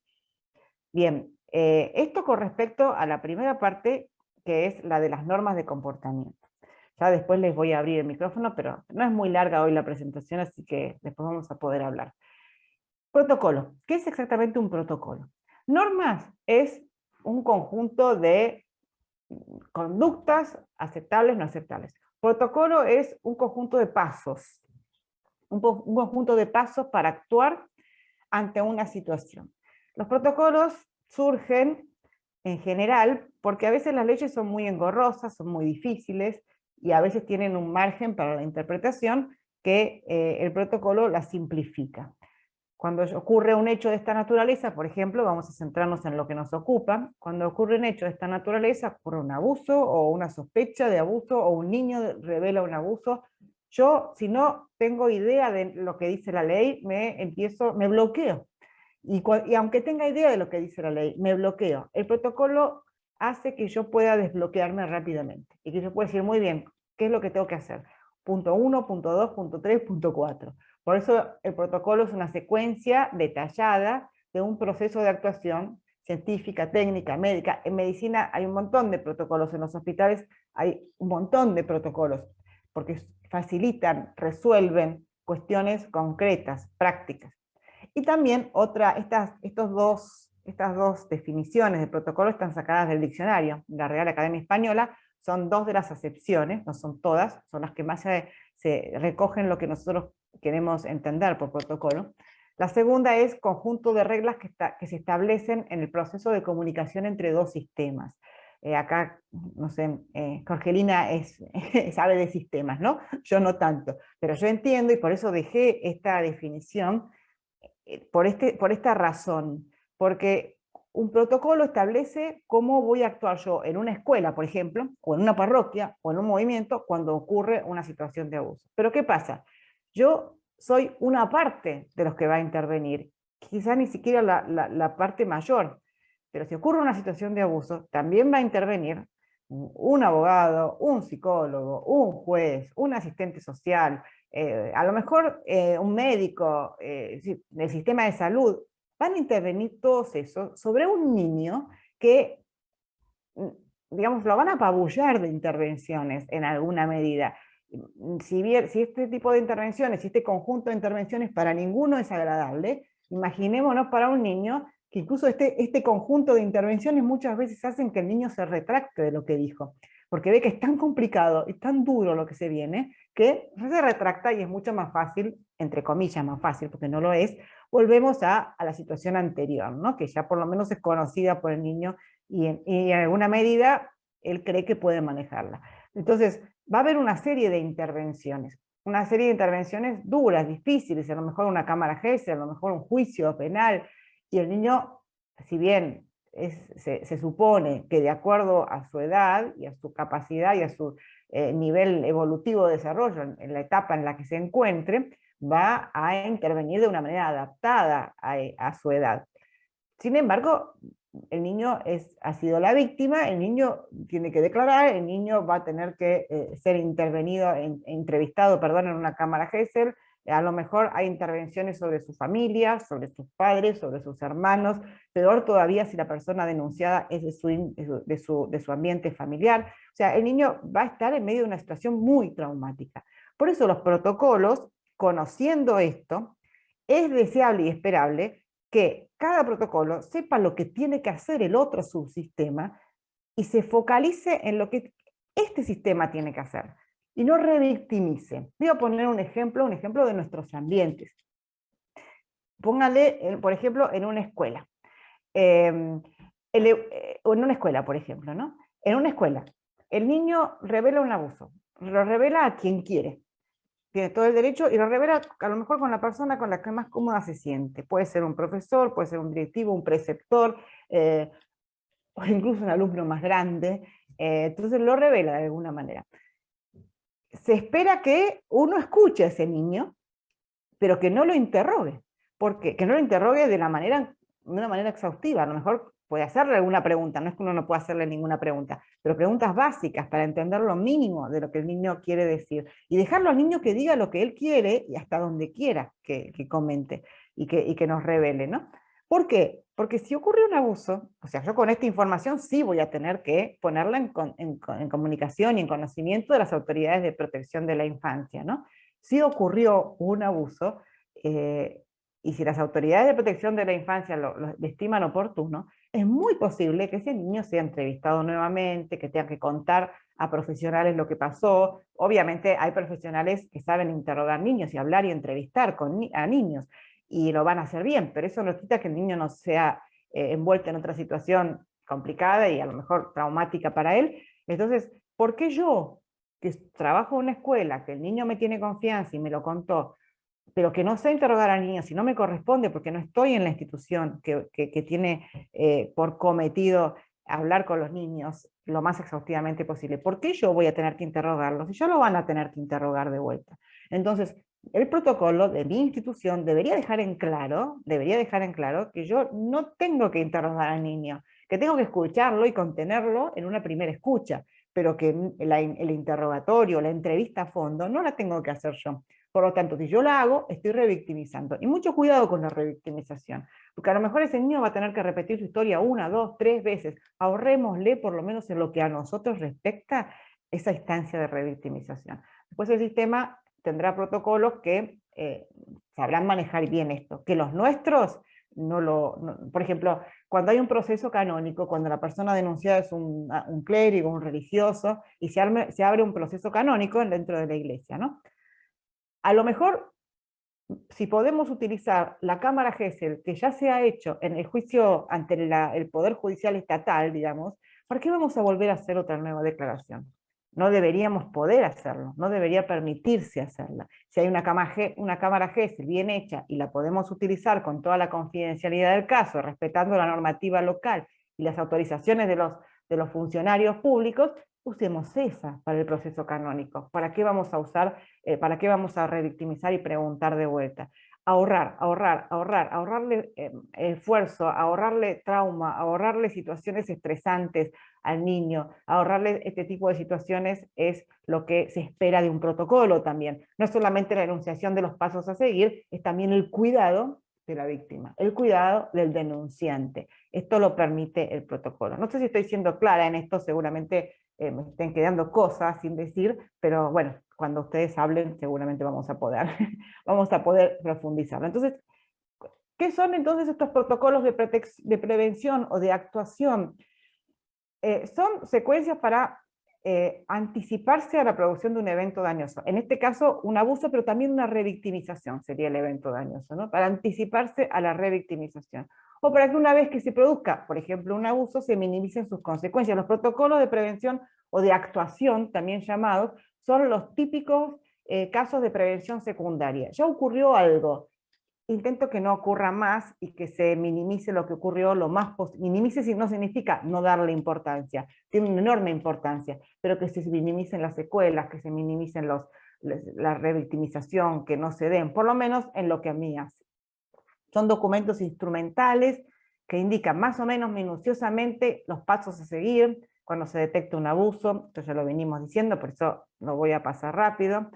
Bien, esto con respecto a la primera parte, que es la de las normas de comportamiento. Ya después les voy a abrir el micrófono, pero no es muy larga hoy la presentación, así que después vamos a poder hablar. Protocolo. ¿Qué es exactamente un protocolo? Normas es un conjunto de conductas aceptables, no aceptables. Protocolo es un conjunto de pasos, un conjunto de pasos para actuar ante una situación. Los protocolos surgen en general porque a veces las leyes son muy engorrosas, son muy difíciles y a veces tienen un margen para la interpretación que el protocolo la simplifica. Cuando ocurre un hecho de esta naturaleza, por ejemplo, vamos a centrarnos en lo que nos ocupa, cuando ocurre un hecho de esta naturaleza, ocurre un abuso o una sospecha de abuso o un niño revela un abuso, yo si no tengo idea de lo que dice la ley, me bloqueo. Y aunque tenga idea de lo que dice la ley, me bloqueo. El protocolo hace que yo pueda desbloquearme rápidamente y que yo pueda decir, muy bien, ¿qué es lo que tengo que hacer? Punto 1, punto 2, punto 3, punto 4. Por eso el protocolo es una secuencia detallada de un proceso de actuación científica, técnica, médica. En medicina hay un montón de protocolos, en los hospitales hay un montón de protocolos, porque facilitan, resuelven cuestiones concretas, prácticas. Y también estas dos definiciones de protocolo están sacadas del diccionario. La Real Academia Española son dos de las acepciones, no son todas, son las que más se recogen lo que nosotros queremos entender por protocolo. La segunda es conjunto de reglas que se establecen en el proceso de comunicación entre dos sistemas. Acá, no sé, Jorgelina sabe de sistemas, ¿no? Yo no tanto, pero yo entiendo y por eso dejé esta definición por esta razón, porque un protocolo establece cómo voy a actuar yo en una escuela, por ejemplo, o en una parroquia, o en un movimiento, cuando ocurre una situación de abuso. Pero ¿qué pasa? Yo soy una parte de los que va a intervenir, quizás ni siquiera la parte mayor, pero si ocurre una situación de abuso, también va a intervenir un abogado, un psicólogo, un juez, un asistente social, a lo mejor un médico del sistema de salud, van a intervenir todos esos sobre un niño que, digamos, lo van a apabullar de intervenciones en alguna medida. Si este tipo de intervenciones, si este conjunto de intervenciones para ninguno es agradable, imaginémonos para un niño que incluso este conjunto de intervenciones muchas veces hacen que el niño se retracte de lo que dijo, porque ve que es tan complicado y tan duro lo que se viene, que se retracta y es mucho más fácil, entre comillas más fácil, porque no lo es, volvemos a la situación anterior, ¿no? Que ya por lo menos es conocida por el niño y en alguna medida él cree que puede manejarla. Entonces, va a haber una serie de intervenciones duras, difíciles, a lo mejor una cámara GESE, a lo mejor un juicio penal, y el niño, si bien se supone que de acuerdo a su edad y a su capacidad y a su nivel evolutivo de desarrollo en la etapa en la que se encuentre, va a intervenir de una manera adaptada a su edad. Sin embargo, el niño ha sido la víctima, el niño tiene que declarar, el niño va a tener que ser intervenido, entrevistado, perdón, en una cámara GESEL, a lo mejor hay intervenciones sobre su familia, sobre sus padres, sobre sus hermanos, peor todavía si la persona denunciada es de su ambiente familiar. O sea, el niño va a estar en medio de una situación muy traumática. Por eso los protocolos, conociendo esto, es deseable y esperable que cada protocolo sepa lo que tiene que hacer el otro subsistema y se focalice en lo que este sistema tiene que hacer y no revictimice. Voy a poner un ejemplo de nuestros ambientes. Póngale, por ejemplo, en una escuela. O en una escuela, por ejemplo, ¿no? En una escuela, el niño revela un abuso, lo revela a quien quiere, tiene todo el derecho y lo revela a lo mejor con la persona con la que más cómoda se siente. Puede ser un profesor, puede ser un directivo, un preceptor, o incluso un alumno más grande. Entonces lo revela de alguna manera. Se espera que uno escuche a ese niño, pero que no lo interrogue. Porque, que no lo interrogue de una manera exhaustiva. A lo mejor puede hacerle alguna pregunta, no es que uno no pueda hacerle ninguna pregunta, pero preguntas básicas para entender lo mínimo de lo que el niño quiere decir. Y dejarlo al niño que diga lo que él quiere y hasta donde quiera que comente y que nos revele, ¿no? ¿Por qué? Porque si ocurre un abuso, o sea, yo con esta información sí voy a tener que ponerla en comunicación y en conocimiento de las autoridades de protección de la infancia, ¿no? Si ocurrió un abuso, y si las autoridades de protección de la infancia lo estiman oportuno, es muy posible que ese niño sea entrevistado nuevamente, que tenga que contar a profesionales lo que pasó. Obviamente hay profesionales que saben interrogar niños y hablar y entrevistar a niños, y lo van a hacer bien, pero eso no quita que el niño no sea envuelto en otra situación complicada y a lo mejor traumática para él. Entonces, ¿por qué yo, que trabajo en una escuela, que el niño me tiene confianza y me lo contó, pero que no sé interrogar al niño si no me corresponde porque no estoy en la institución que tiene por cometido hablar con los niños lo más exhaustivamente posible? ¿Por qué yo voy a tener que interrogarlos? Y ya lo van a tener que interrogar de vuelta. Entonces, el protocolo de mi institución debería dejar en claro que yo no tengo que interrogar al niño, que tengo que escucharlo y contenerlo en una primera escucha, pero que el interrogatorio, la entrevista a fondo, no la tengo que hacer yo. Por lo tanto, si yo la hago, estoy revictimizando. Y mucho cuidado con la revictimización, porque a lo mejor ese niño va a tener que repetir su historia 1, 2, 3 veces. Ahorrémosle, por lo menos en lo que a nosotros respecta, esa instancia de revictimización. Después el sistema tendrá protocolos que sabrán manejar bien esto, que los nuestros por ejemplo, cuando hay un proceso canónico, cuando la persona denunciada es un clérigo, un religioso, y se abre un proceso canónico dentro de la iglesia, ¿no? A lo mejor, si podemos utilizar la cámara Gesell, que ya se ha hecho en el juicio ante el Poder Judicial Estatal, digamos, ¿por qué vamos a volver a hacer otra nueva declaración? No deberíamos poder hacerlo, no debería permitirse hacerla. Si hay una cámara Gesell bien hecha y la podemos utilizar con toda la confidencialidad del caso, respetando la normativa local y las autorizaciones de los funcionarios públicos, usemos esa para el proceso canónico. ¿Para qué vamos a usar, para qué vamos a revictimizar y preguntar de vuelta? Ahorrarle esfuerzo, ahorrarle trauma, ahorrarle situaciones estresantes al niño, ahorrarle este tipo de situaciones es lo que se espera de un protocolo también. No es solamente la enunciación de los pasos a seguir, es también el cuidado de la víctima, el cuidado del denunciante. Esto lo permite el protocolo. No sé si estoy siendo clara en esto, seguramente me estén quedando cosas sin decir, pero bueno, cuando ustedes hablen seguramente vamos a poder, vamos a poder profundizarlo. Entonces, ¿qué son entonces estos protocolos de prevención o de actuación? Son secuencias para anticiparse a la producción de un evento dañoso. En este caso, un abuso, pero también una revictimización sería el evento dañoso, ¿no? Para anticiparse a la revictimización. O para que una vez que se produzca, por ejemplo, un abuso, se minimicen sus consecuencias. Los protocolos de prevención o de actuación, también llamados, son los típicos casos de prevención secundaria. Ya ocurrió algo, intento que no ocurra más y que se minimice lo que ocurrió lo más posible. Minimice si no significa no darle importancia, tiene una enorme importancia, pero que se minimicen las secuelas, que se minimicen la revictimización, que no se den, por lo menos en lo que a mí hace. Son documentos instrumentales que indican más o menos minuciosamente los pasos a seguir cuando se detecta un abuso, esto ya lo venimos diciendo, por eso lo voy a pasar rápido,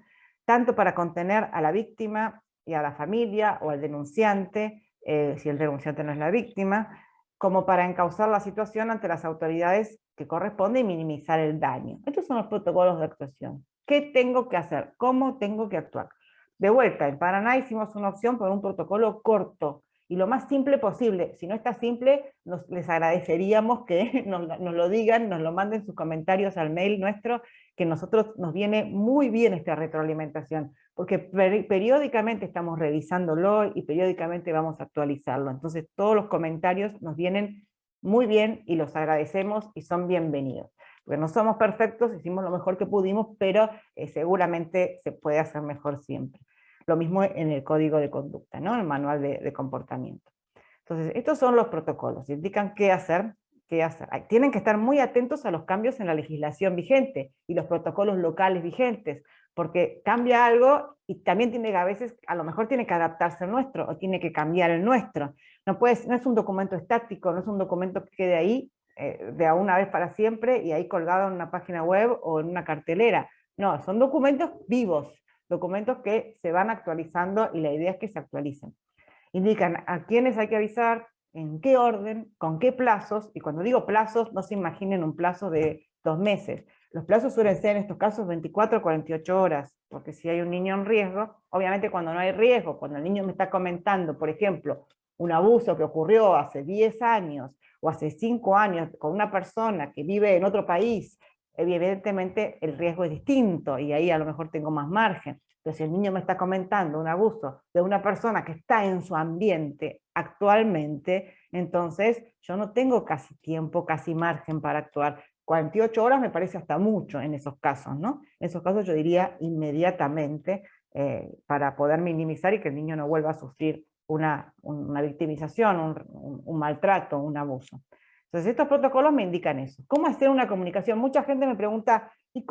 tanto para contener a la víctima y a la familia o al denunciante, si el denunciante no es la víctima, como para encauzar la situación ante las autoridades que corresponde y minimizar el daño. Estos son los protocolos de actuación. ¿Qué tengo que hacer? ¿Cómo tengo que actuar? De vuelta, en Paraná hicimos una opción por un protocolo corto, y lo más simple posible. Si no está simple, les agradeceríamos que nos lo digan, nos lo manden sus comentarios al mail nuestro, que nosotros nos viene muy bien esta retroalimentación, porque periódicamente estamos revisándolo y periódicamente vamos a actualizarlo. Entonces todos los comentarios nos vienen muy bien y los agradecemos y son bienvenidos. Porque no somos perfectos, hicimos lo mejor que pudimos, pero seguramente se puede hacer mejor siempre. Lo mismo en el código de conducta, ¿no? El manual de comportamiento. Entonces, estos son los protocolos, indican qué hacer, qué hacer. Tienen que estar muy atentos a los cambios en la legislación vigente y los protocolos locales vigentes, porque cambia algo y también tiene que, a veces, a lo mejor tiene que adaptarse al nuestro, o tiene que cambiar el nuestro. No es un documento estático, no es un documento que quede ahí de a una vez para siempre y ahí colgado en una página web o en una cartelera. No, son documentos vivos, documentos que se van actualizando y la idea es que se actualicen. Indican a quiénes hay que avisar, en qué orden, con qué plazos, y cuando digo plazos, no se imaginen un plazo de 2 meses. Los plazos suelen ser en estos casos 24 o 48 horas, porque si hay un niño en riesgo, obviamente cuando no hay riesgo, cuando el niño me está comentando, por ejemplo, un abuso que ocurrió hace 10 años o hace 5 años con una persona que vive en otro país, evidentemente el riesgo es distinto y ahí a lo mejor tengo más margen. Pero si el niño me está comentando un abuso de una persona que está en su ambiente actualmente, entonces yo no tengo casi tiempo, casi margen para actuar. 48 horas me parece hasta mucho en esos casos, ¿no? En esos casos yo diría inmediatamente para poder minimizar y que el niño no vuelva a sufrir una victimización, un maltrato, un abuso. Entonces estos protocolos me indican eso. ¿Cómo hacer una comunicación? Mucha gente me pregunta, ¿y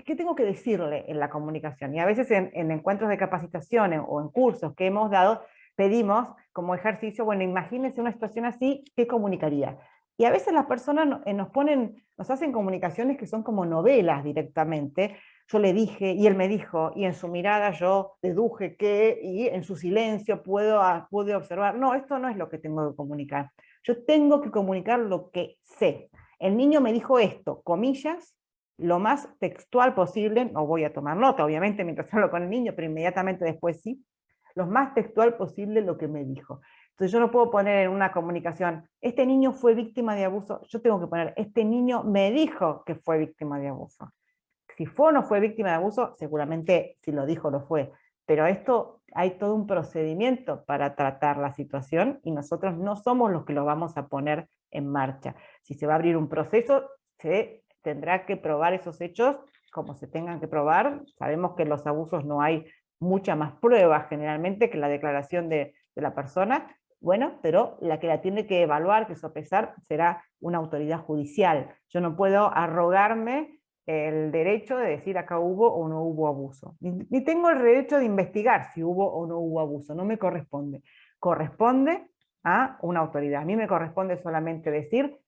qué tengo que decirle en la comunicación? Y a veces en encuentros de capacitación o en cursos que hemos dado, pedimos como ejercicio, bueno, imagínense una situación así, ¿qué comunicaría? Y a veces las personas nos hacen comunicaciones que son como novelas directamente. Yo le dije, y él me dijo, y en su mirada yo deduje que, y en su silencio pude observar. No, esto no es lo que tengo que comunicar. Yo tengo que comunicar lo que sé. El niño me dijo esto, comillas, lo más textual posible, no voy a tomar nota, obviamente, mientras hablo con el niño, pero inmediatamente después sí, lo más textual posible lo que me dijo. Entonces yo no puedo poner en una comunicación, este niño fue víctima de abuso, yo tengo que poner, este niño me dijo que fue víctima de abuso. Si fue o no fue víctima de abuso, seguramente si lo dijo, lo fue. Pero esto, hay todo un procedimiento para tratar la situación y nosotros no somos los que lo vamos a poner en marcha. Si se va a abrir un proceso, se tendrá que probar esos hechos como se tengan que probar. Sabemos que en los abusos no hay mucha más pruebas generalmente que la declaración de la persona, bueno, pero la que la tiene que evaluar, que sopesar, será una autoridad judicial. Yo no puedo arrogarme el derecho de decir acá hubo o no hubo abuso. Ni tengo el derecho de investigar si hubo o no hubo abuso, no me corresponde. Corresponde a una autoridad. A mí me corresponde solamente decir,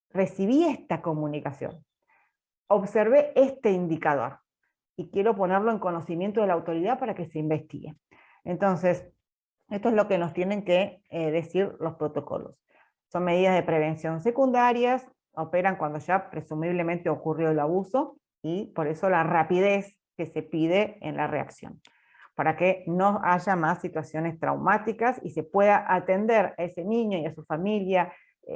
recibí esta comunicación, observé este indicador y quiero ponerlo en conocimiento de la autoridad para que se investigue. Entonces, esto es lo que nos tienen que decir los protocolos. Son medidas de prevención secundarias, operan cuando ya presumiblemente ocurrió el abuso y por eso la rapidez que se pide en la reacción, para que no haya más situaciones traumáticas y se pueda atender a ese niño y a su familia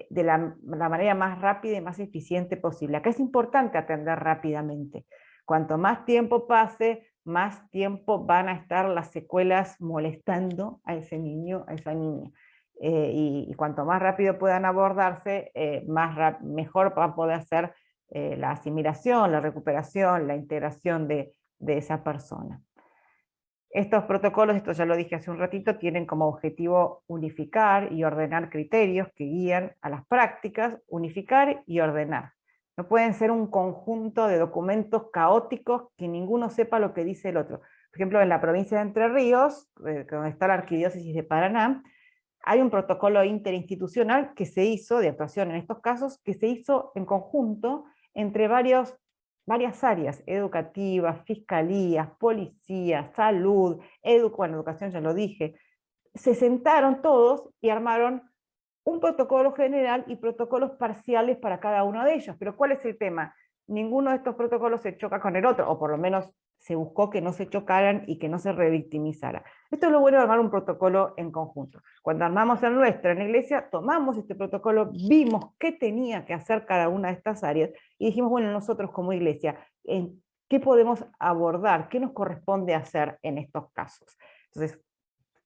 de la manera más rápida y más eficiente posible. Acá es importante atender rápidamente. Cuanto más tiempo pase, más tiempo van a estar las secuelas molestando a ese niño, a esa niña. Y cuanto más rápido puedan abordarse, mejor va a poder ser la asimilación, la recuperación, la integración de esa persona. Estos protocolos, esto ya lo dije hace un ratito, tienen como objetivo unificar y ordenar criterios que guían a las prácticas, unificar y ordenar. No pueden ser un conjunto de documentos caóticos que ninguno sepa lo que dice el otro. Por ejemplo, en la provincia de Entre Ríos, donde está la Arquidiócesis de Paraná, hay un protocolo interinstitucional que se hizo, de actuación en estos casos, que se hizo en conjunto entre varias áreas, educativas, fiscalías, policías, salud, bueno, educación ya lo dije. Se sentaron todos y armaron un protocolo general y protocolos parciales para cada uno de ellos. Pero ¿cuál es el tema? Ninguno de estos protocolos se choca con el otro, o por lo menos se buscó que no se chocaran y que no se revictimizara. Esto es lo bueno de armar un protocolo en conjunto. Cuando armamos el nuestro en la iglesia, tomamos este protocolo, vimos qué tenía que hacer cada una de estas áreas, y dijimos, bueno, nosotros como iglesia, ¿en qué podemos abordar? ¿Qué nos corresponde hacer en estos casos? Entonces,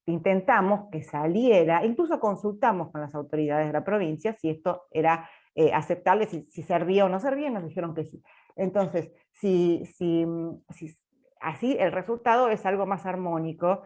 intentamos que saliera, incluso consultamos con las autoridades de la provincia si esto era aceptable, si servía o no servía, y nos dijeron que sí. Entonces, si así el resultado es algo más armónico,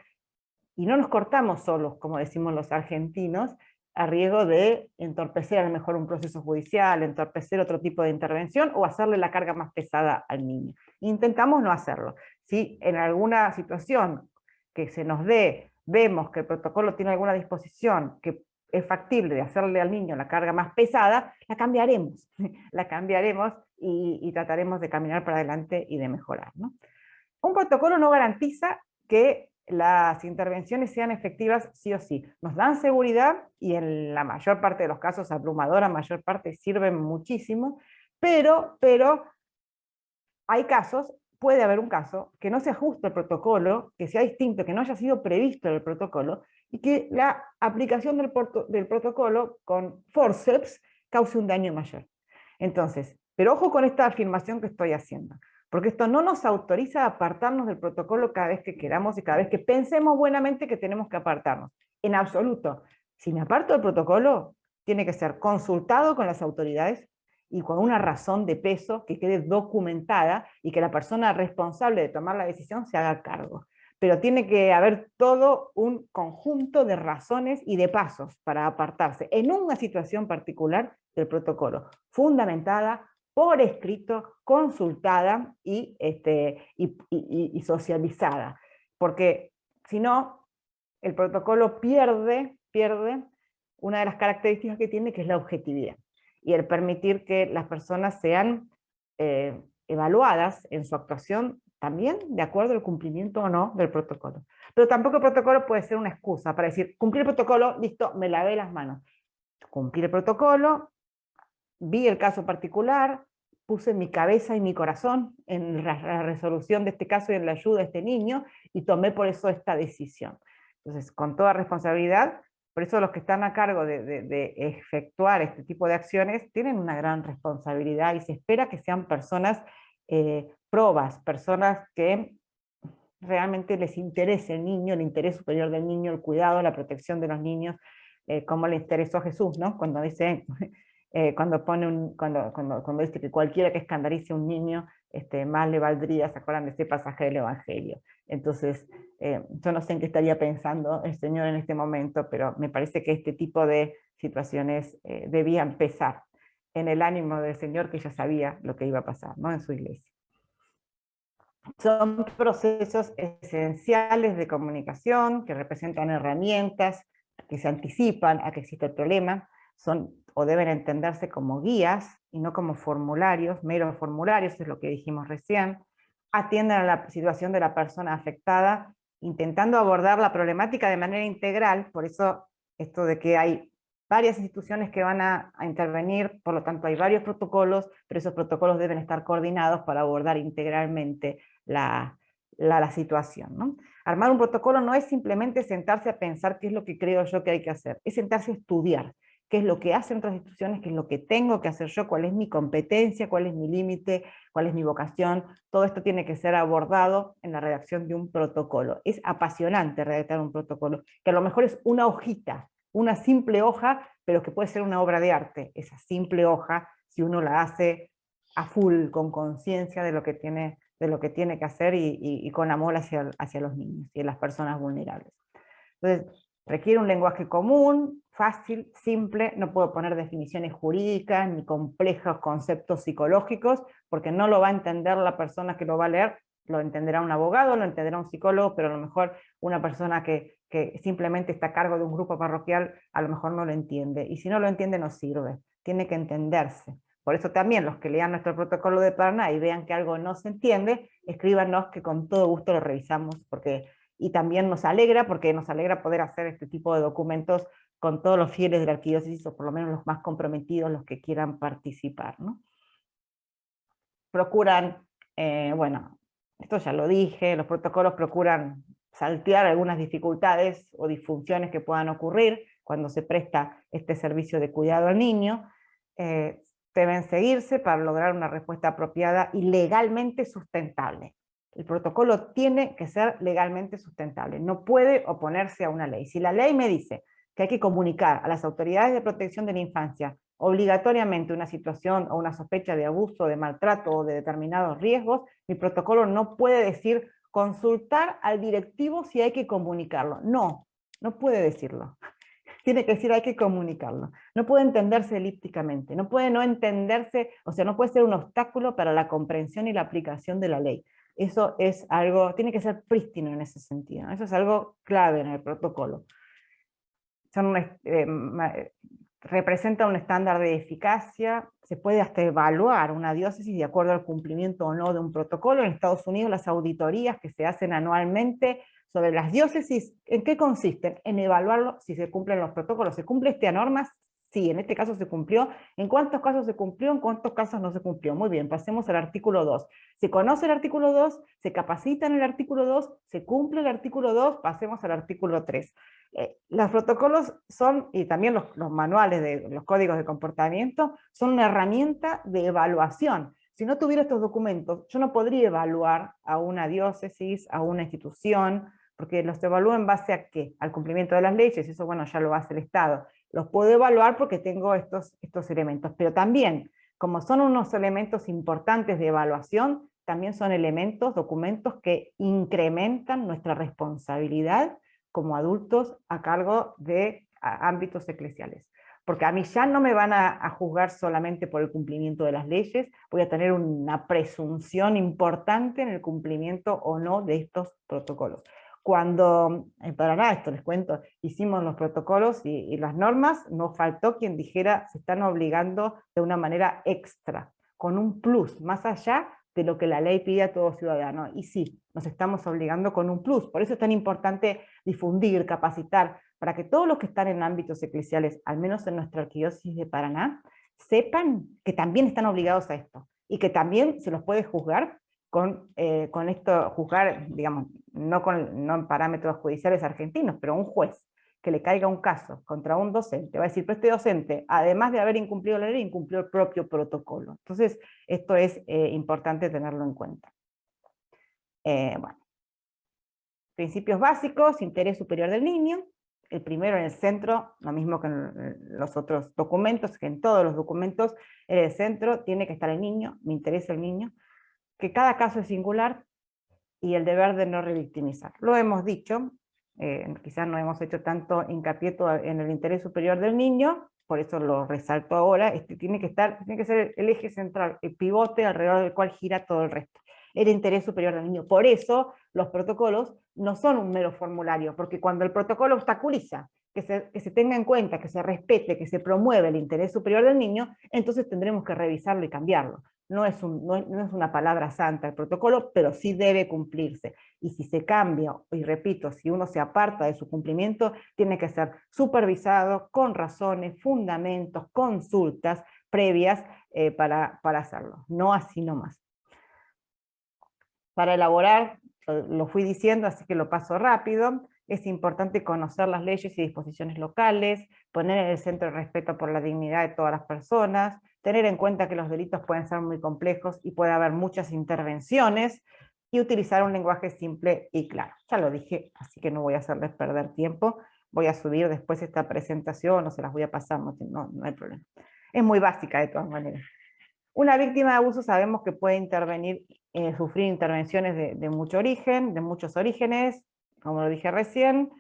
y no nos cortamos solos, como decimos los argentinos, a riesgo de entorpecer a lo mejor un proceso judicial, entorpecer otro tipo de intervención, o hacerle la carga más pesada al niño. Intentamos no hacerlo. Si en alguna situación que se nos dé, vemos que el protocolo tiene alguna disposición que es factible de hacerle al niño la carga más pesada, la cambiaremos, la cambiaremos y trataremos de caminar para adelante y de mejorar, ¿no? Un protocolo no garantiza que las intervenciones sean efectivas sí o sí. Nos dan seguridad y en la mayor parte de los casos, abrumadora mayor parte, sirven muchísimo, pero hay casos, puede haber un caso, que no se ajuste el protocolo, que sea distinto, que no haya sido previsto en el protocolo, y que la aplicación del protocolo con forceps cause un daño mayor. Entonces, pero ojo con esta afirmación que estoy haciendo, porque esto no nos autoriza a apartarnos del protocolo cada vez que queramos y cada vez que pensemos buenamente que tenemos que apartarnos. En absoluto. Si me aparto del protocolo, tiene que ser consultado con las autoridades y con una razón de peso que quede documentada y que la persona responsable de tomar la decisión se haga cargo. Pero tiene que haber todo un conjunto de razones y de pasos para apartarse en una situación particular del protocolo, fundamentada, por escrito, consultada y socializada. Porque si no, el protocolo pierde una de las características que tiene, que es la objetividad, y el permitir que las personas sean evaluadas en su actuación también de acuerdo al cumplimiento o no del protocolo. Pero tampoco el protocolo puede ser una excusa para decir, cumplir el protocolo, listo, me lavé las manos. Cumplí el protocolo, vi el caso particular, puse mi cabeza y mi corazón en la resolución de este caso y en la ayuda a este niño, y tomé por eso esta decisión. Entonces, con toda responsabilidad, por eso los que están a cargo de efectuar este tipo de acciones tienen una gran responsabilidad, y se espera que sean personas probas, personas que realmente les interese el niño, el interés superior del niño, el cuidado, la protección de los niños, como le interesó a Jesús, ¿no? Cuando dice, cuando dice que cualquiera que escandalice a un niño, más le valdría, ¿se acuerdan de ese pasaje del Evangelio? Entonces, yo no sé en qué estaría pensando el Señor en este momento, pero me parece que este tipo de situaciones debían pesar en el ánimo del Señor, que ya sabía lo que iba a pasar, ¿no? En su iglesia. Son procesos esenciales de comunicación que representan herramientas que se anticipan a que existe el problema, son o deben entenderse como guías y no como formularios, meros formularios, es lo que dijimos recién, atienden a la situación de la persona afectada, intentando abordar la problemática de manera integral. Por eso esto de que hay varias instituciones que van a intervenir, por lo tanto hay varios protocolos, pero esos protocolos deben estar coordinados para abordar integralmente la situación, ¿no? Armar un protocolo no es simplemente sentarse a pensar qué es lo que creo yo que hay que hacer, es sentarse a estudiar qué es lo que hacen otras instituciones, qué es lo que tengo que hacer yo, cuál es mi competencia, cuál es mi límite, cuál es mi vocación. Todo esto tiene que ser abordado en la redacción de un protocolo. Es apasionante redactar un protocolo, que a lo mejor es una hojita, una simple hoja, pero que puede ser una obra de arte, esa simple hoja, si uno la hace a full, con conciencia de lo que tiene que hacer y con amor hacia los niños y las personas vulnerables. Entonces, requiere un lenguaje común, fácil, simple, no puedo poner definiciones jurídicas ni complejos conceptos psicológicos, porque no lo va a entender la persona que lo va a leer. Lo entenderá un abogado, lo entenderá un psicólogo, pero a lo mejor una persona que simplemente está a cargo de un grupo parroquial, a lo mejor no lo entiende, y si no lo entiende no sirve, tiene que entenderse. Por eso también los que lean nuestro protocolo de Paraná y vean que algo no se entiende, escríbanos, que con todo gusto lo revisamos, y también nos alegra, porque nos alegra poder hacer este tipo de documentos con todos los fieles de la arquidiócesis, o por lo menos los más comprometidos, los que quieran participar, ¿no? Procuran, bueno, Esto ya lo dije, los protocolos procuran saltear algunas dificultades o disfunciones que puedan ocurrir cuando se presta este servicio de cuidado al niño. Deben seguirse para lograr una respuesta apropiada y legalmente sustentable. El protocolo tiene que ser legalmente sustentable, no puede oponerse a una ley. Si la ley me dice que hay que comunicar a las autoridades de protección de la infancia obligatoriamente una situación o una sospecha de abuso, de maltrato o de determinados riesgos, mi protocolo no puede decir consultar al directivo si hay que comunicarlo. No, no puede decirlo. Tiene que decir hay que comunicarlo. No puede entenderse elípticamente, no puede no entenderse, o sea, no puede ser un obstáculo para la comprensión y la aplicación de la ley. Eso es algo, tiene que ser prístino en ese sentido. Eso es algo clave en el protocolo. Representa un estándar de eficacia, se puede hasta evaluar una diócesis de acuerdo al cumplimiento o no de un protocolo. En Estados Unidos las auditorías que se hacen anualmente sobre las diócesis, ¿en qué consisten? En evaluarlo si se cumplen los protocolos. ¿Se cumple esta norma? Sí, en este caso se cumplió. ¿En cuántos casos se cumplió? ¿En cuántos casos no se cumplió? Muy bien, pasemos al artículo 2. Se conoce el artículo 2, se capacita en el artículo 2, se cumple el artículo 2, pasemos al artículo 3. Los protocolos son, y también los manuales de los códigos de comportamiento, son una herramienta de evaluación. Si no tuviera estos documentos, yo no podría evaluar a una diócesis, a una institución, porque los evalúo en base a ¿qué? Al cumplimiento de las leyes, eso bueno, ya lo hace el Estado. Los puedo evaluar porque tengo estos elementos, pero también, como son unos elementos importantes de evaluación, también son elementos, documentos que incrementan nuestra responsabilidad como adultos a cargo de ámbitos eclesiales. Porque a mí ya no me van a juzgar solamente por el cumplimiento de las leyes, voy a tener una presunción importante en el cumplimiento o no de estos protocolos. Cuando, para nada, esto les cuento, hicimos los protocolos y las normas, no faltó quien dijera se están obligando de una manera extra, con un plus, más allá de lo que la ley pide a todo ciudadano. Y sí, nos estamos obligando con un plus. Por eso es tan importante difundir, capacitar, para que todos los que están en ámbitos eclesiales, al menos en nuestra arquidiócesis de Paraná, sepan que también están obligados a esto, y que también se los puede juzgar con esto, juzgar, digamos, no en parámetros judiciales argentinos, pero un juez que le caiga un caso contra un docente, va a decir, pero este docente, además de haber incumplido la ley, incumplió el propio protocolo. Entonces, esto es importante tenerlo en cuenta. Bueno. Principios básicos, interés superior del niño, el primero en el centro, lo mismo que en los otros documentos, que en todos los documentos, en el centro tiene que estar el niño, me interesa el niño, que cada caso es singular y el deber de no revictimizar. Lo hemos dicho, quizás no hemos hecho tanto hincapié en el interés superior del niño, por eso lo resalto ahora, tiene que ser el eje central, el pivote alrededor del cual gira todo el resto. El interés superior del niño. Por eso los protocolos no son un mero formulario, porque cuando el protocolo obstaculiza que se tenga en cuenta, que se respete, que se promueve el interés superior del niño, entonces tendremos que revisarlo y cambiarlo. No es una palabra santa el protocolo, pero sí debe cumplirse. Y si se cambia, y repito, si uno se aparta de su cumplimiento, tiene que ser supervisado con razones, fundamentos, consultas previas para hacerlo. No así nomás. Para elaborar, lo fui diciendo, así que lo paso rápido, es importante conocer las leyes y disposiciones locales, poner en el centro el respeto por la dignidad de todas las personas, tener en cuenta que los delitos pueden ser muy complejos y puede haber muchas intervenciones, y utilizar un lenguaje simple y claro. Ya lo dije, así que no voy a hacerles perder tiempo, voy a subir después esta presentación, o se las voy a pasar, no hay problema. Es muy básica de todas maneras. Una víctima de abuso sabemos que puede intervenir, sufrir intervenciones de mucho origen, de muchos orígenes, como lo dije recién,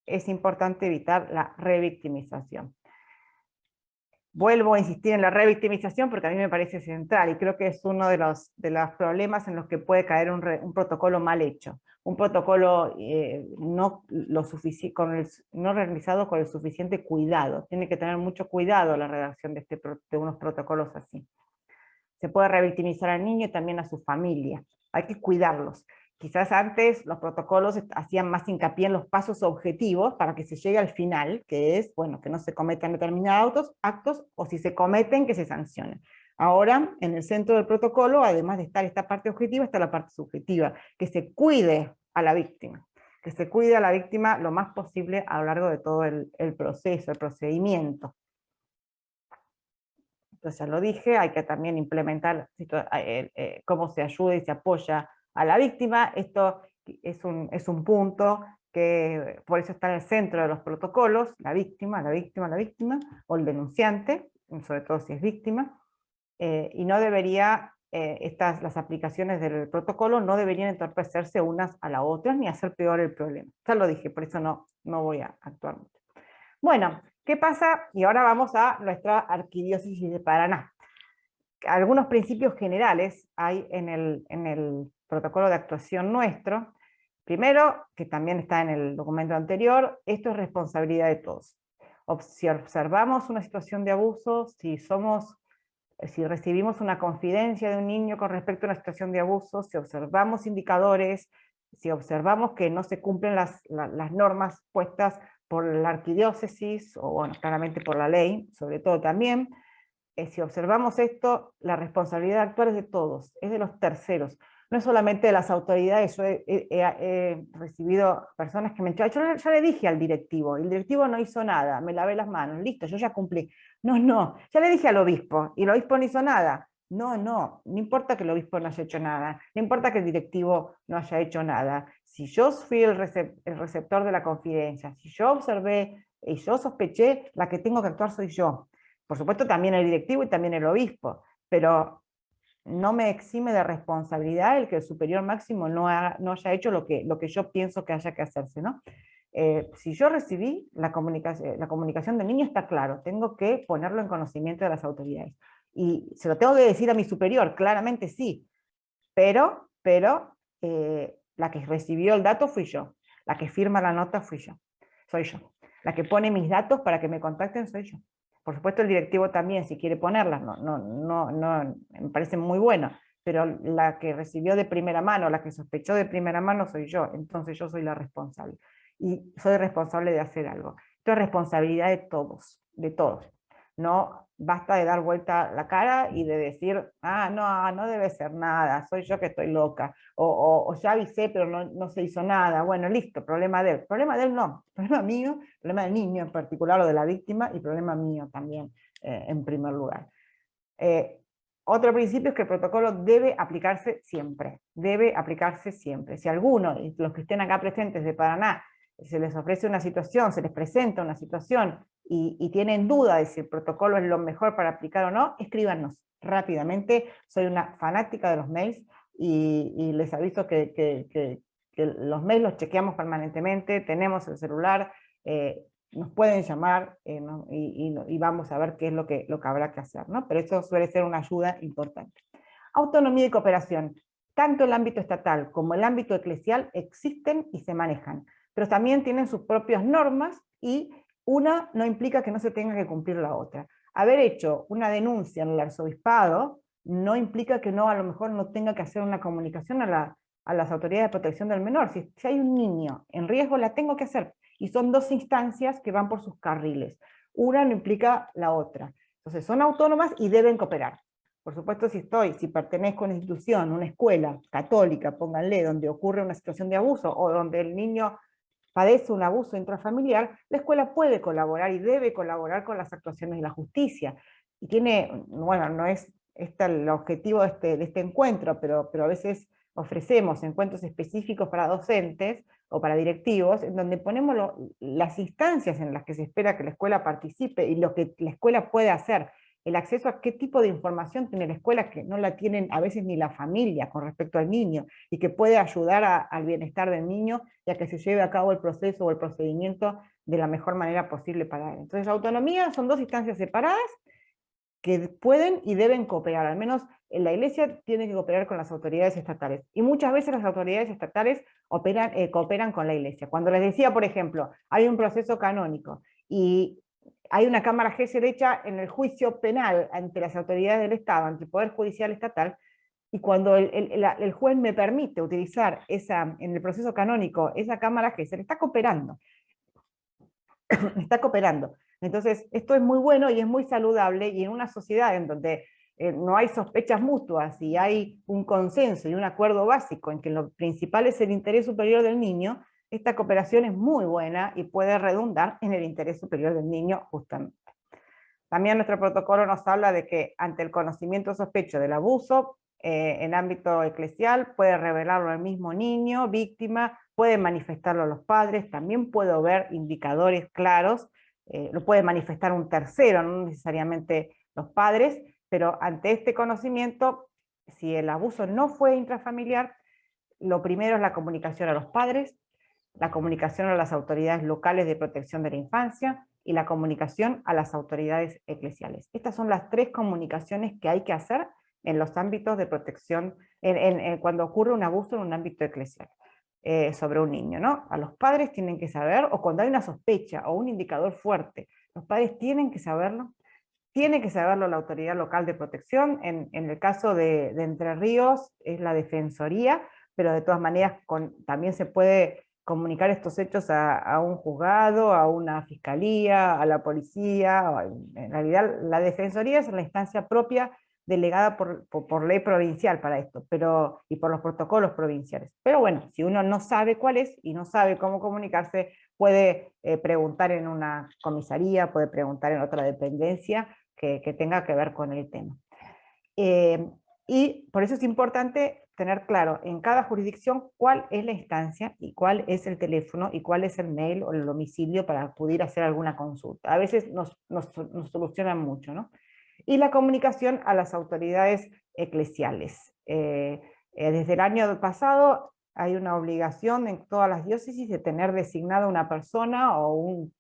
es importante evitar la revictimización. Vuelvo a insistir en la revictimización porque a mí me parece central y creo que es uno de los problemas en los que puede caer un protocolo mal hecho. Un protocolo no realizado con el suficiente cuidado. Tiene que tener mucho cuidado la redacción de unos protocolos así. Se puede revictimizar al niño y también a su familia. Hay que cuidarlos. Quizás antes los protocolos hacían más hincapié en los pasos objetivos para que se llegue al final, que es, bueno, que no se cometan determinados actos, o si se cometen, que se sancionen. Ahora, en el centro del protocolo, además de estar esta parte objetiva, está la parte subjetiva, que se cuide a la víctima, que se cuide a la víctima lo más posible a lo largo de todo el proceso, el procedimiento. Entonces ya lo dije, hay que también implementar cómo se ayuda y se apoya a la víctima. Esto es un punto que por eso está en el centro de los protocolos, la víctima, o el denunciante, sobre todo si es víctima, y no debería, las aplicaciones del protocolo no deberían entorpecerse unas a las otras ni hacer peor el problema. Ya lo dije, por eso no voy a actuar mucho. Bueno, ¿qué pasa? Y ahora vamos a nuestra arquidiócesis de Paraná. Algunos principios generales hay en el protocolo de actuación nuestro. Primero, que también está en el documento anterior, esto es responsabilidad de todos. Si observamos una situación de abuso, si recibimos una confidencia de un niño con respecto a una situación de abuso, si observamos indicadores, si observamos que no se cumplen las normas puestas por la arquidiócesis, o bueno, claramente por la ley, sobre todo también, si observamos esto, la responsabilidad de actuar es de todos, es de los terceros, no es solamente de las autoridades. Yo he recibido personas que me han dicho, yo ya le dije al directivo, y el directivo no hizo nada, me lavé las manos, listo, yo ya cumplí. No, ya le dije al obispo, y el obispo no hizo nada. No importa que el obispo no haya hecho nada, no importa que el directivo no haya hecho nada. Si yo fui el receptor de la confidencia, si yo observé y yo sospeché, la que tengo que actuar soy yo. Por supuesto también el directivo y también el obispo, pero no me exime de responsabilidad el que el superior máximo no haya hecho lo que yo pienso que haya que hacerse, ¿no? Si yo recibí la comunicación del niño, está claro, tengo que ponerlo en conocimiento de las autoridades. Y se lo tengo que decir a mi superior, claramente sí, pero la que recibió el dato fui yo, la que firma la nota soy yo, la que pone mis datos para que me contacten soy yo. Por supuesto el directivo también, si quiere ponerlas, me parece muy bueno, pero la que recibió de primera mano, la que sospechó de primera mano soy yo, entonces yo soy la responsable. Y soy responsable de hacer algo. Esto es responsabilidad de todos. No basta de dar vuelta la cara y de decir, no debe ser nada, soy yo que estoy loca, o ya avisé pero no se hizo nada, bueno, listo, problema de él. Problema de él no, problema mío, problema del niño en particular o de la víctima, y problema mío también en primer lugar. Otro principio es que el protocolo debe aplicarse siempre. Si alguno, los que estén acá presentes de Paraná, se les ofrece una situación, se les presenta una situación y tienen duda de si el protocolo es lo mejor para aplicar o no, escríbanos rápidamente. Soy una fanática de los mails y les aviso que los mails los chequeamos permanentemente, tenemos el celular, nos pueden llamar y vamos a ver qué es lo que habrá que hacer, ¿no? Pero eso suele ser una ayuda importante. Autonomía y cooperación. Tanto el ámbito estatal como el ámbito eclesial existen y se manejan, pero también tienen sus propias normas y una no implica que no se tenga que cumplir la otra. Haber hecho una denuncia en el arzobispado no implica que a lo mejor no tenga que hacer una comunicación a las autoridades de protección del menor. Si hay un niño en riesgo, la tengo que hacer. Y son dos instancias que van por sus carriles. Una no implica la otra. Entonces son autónomas y deben cooperar. Por supuesto, si pertenezco a una institución, una escuela católica, pónganle, donde ocurre una situación de abuso o donde el niño padece un abuso intrafamiliar, la escuela puede colaborar y debe colaborar con las actuaciones de la justicia. Y no es el objetivo de este encuentro, pero a veces ofrecemos encuentros específicos para docentes o para directivos, en donde ponemos las instancias en las que se espera que la escuela participe y lo que la escuela puede hacer, el acceso a qué tipo de información tiene la escuela que no la tienen a veces ni la familia con respecto al niño, y que puede ayudar al bienestar del niño y a que se lleve a cabo el proceso o el procedimiento de la mejor manera posible para él. Entonces la autonomía son dos instancias separadas que pueden y deben cooperar, al menos en la Iglesia tiene que cooperar con las autoridades estatales, y muchas veces las autoridades estatales cooperan con la Iglesia. Cuando les decía, por ejemplo, hay un proceso canónico, y hay una cámara juez derecha en el juicio penal ante las autoridades del Estado, ante el Poder Judicial Estatal, y cuando el juez me permite utilizar en el proceso canónico esa cámara juez, está cooperando. Está cooperando. Entonces, esto es muy bueno y es muy saludable, y en una sociedad en donde no hay sospechas mutuas y hay un consenso y un acuerdo básico en que lo principal es el interés superior del niño, esta cooperación es muy buena y puede redundar en el interés superior del niño justamente. También nuestro protocolo nos habla de que ante el conocimiento sospecho del abuso, en ámbito eclesial, puede revelarlo el mismo niño, víctima, puede manifestarlo los padres, también puedo ver indicadores claros, lo puede manifestar un tercero, no necesariamente los padres, pero ante este conocimiento, si el abuso no fue intrafamiliar, lo primero es la comunicación a los padres, la comunicación a las autoridades locales de protección de la infancia y la comunicación a las autoridades eclesiales. Estas son las 3 comunicaciones que hay que hacer en los ámbitos de protección, cuando ocurre un abuso en un ámbito eclesial sobre un niño, ¿no? A los padres tienen que saber, o cuando hay una sospecha o un indicador fuerte, los padres tienen que saberlo, tiene que saberlo la autoridad local de protección, en el caso de Entre Ríos es la Defensoría, pero de todas maneras también se puede comunicar estos hechos a un juzgado, a una fiscalía, a la policía. En realidad la Defensoría es la instancia propia delegada por ley provincial para esto, y por los protocolos provinciales. Pero bueno, si uno no sabe cuál es y no sabe cómo comunicarse, puede preguntar en una comisaría, puede preguntar en otra dependencia que tenga que ver con el tema. Y por eso es importante tener claro en cada jurisdicción cuál es la instancia y cuál es el teléfono y cuál es el mail o el domicilio para acudir a hacer alguna consulta. A veces nos solucionan mucho, ¿no? Y la comunicación a las autoridades eclesiales. Desde el año pasado hay una obligación en todas las diócesis de tener designada una persona o un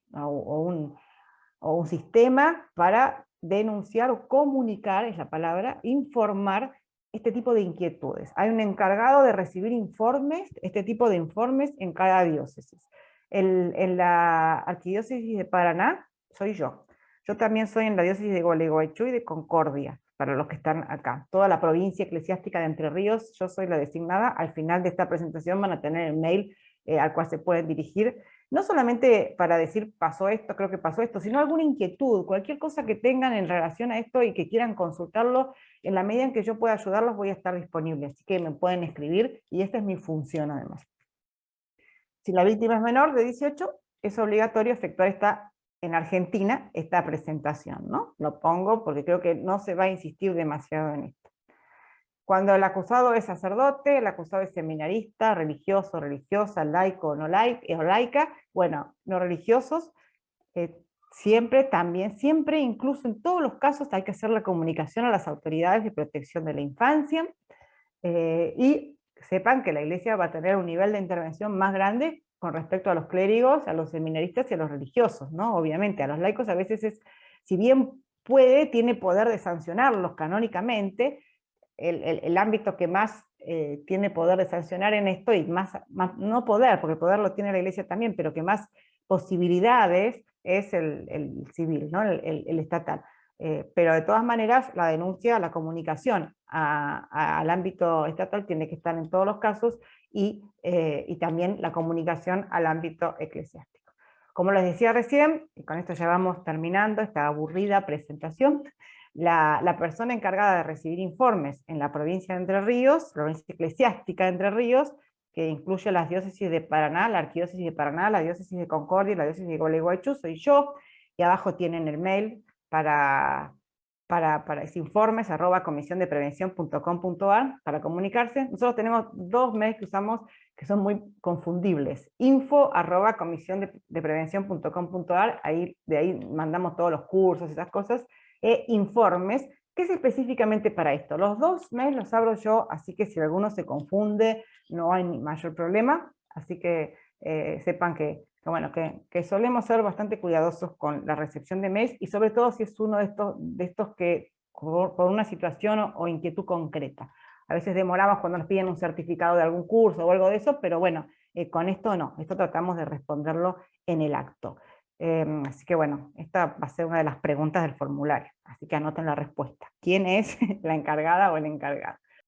sistema para denunciar o comunicar, es la palabra, informar este tipo de inquietudes. Hay un encargado de recibir informes, este tipo de informes en cada diócesis. En la arquidiócesis de Paraná soy yo. Yo también soy en la diócesis de Gualeguaychú y de Concordia, para los que están acá. Toda la provincia eclesiástica de Entre Ríos, yo soy la designada. Al final de esta presentación van a tener el mail al cual se pueden dirigir, no solamente para decir pasó esto, creo que pasó esto, sino alguna inquietud, cualquier cosa que tengan en relación a esto y que quieran consultarlo, en la medida en que yo pueda ayudarlos voy a estar disponible, así que me pueden escribir y esta es mi función además. Si la víctima es menor de 18, es obligatorio efectuar en Argentina esta presentación, ¿no? Lo pongo porque creo que no se va a insistir demasiado en esto. Cuando el acusado es sacerdote, el acusado es seminarista, religioso, religiosa, laico o no laica, bueno, no religiosos, siempre, incluso en todos los casos hay que hacer la comunicación a las autoridades de protección de la infancia, y sepan que la Iglesia va a tener un nivel de intervención más grande con respecto a los clérigos, a los seminaristas y a los religiosos, ¿no? Obviamente, a los laicos a veces si bien tiene poder de sancionarlos canónicamente, el ámbito que más tiene poder de sancionar en esto, y no poder, porque el poder lo tiene la Iglesia también, pero que más posibilidades es el civil, ¿no? el estatal. Pero de todas maneras, la denuncia, la comunicación al ámbito estatal tiene que estar en todos los casos, y también la comunicación al ámbito eclesiástico. Como les decía recién, y con esto ya vamos terminando esta aburrida presentación, la persona encargada de recibir informes en la provincia de Entre Ríos, provincia eclesiástica de Entre Ríos, que incluye las diócesis de Paraná, la arquidiócesis de Paraná, la diócesis de Concordia y la diócesis de Gualeguaychú, soy yo, y abajo tienen el mail para informes, @comisiondeprevención.com.ar, para comunicarse. Nosotros tenemos 2 mails que usamos que son muy confundibles. info@comisiondeprevención.com.ar, de ahí mandamos todos los cursos, esas cosas, informes, que es específicamente para esto. Los 2 mails los abro yo, así que si alguno se confunde, no hay mayor problema, así que sepan que solemos ser bastante cuidadosos con la recepción de mails, y sobre todo si es uno de estos que por una situación o inquietud concreta. A veces demoramos cuando nos piden un certificado de algún curso o algo de eso, pero bueno, con esto no, esto tratamos de responderlo en el acto. Así que bueno, esta va a ser una de las preguntas del formulario, así que anoten la respuesta. ¿Quién es la encargada o el encargado?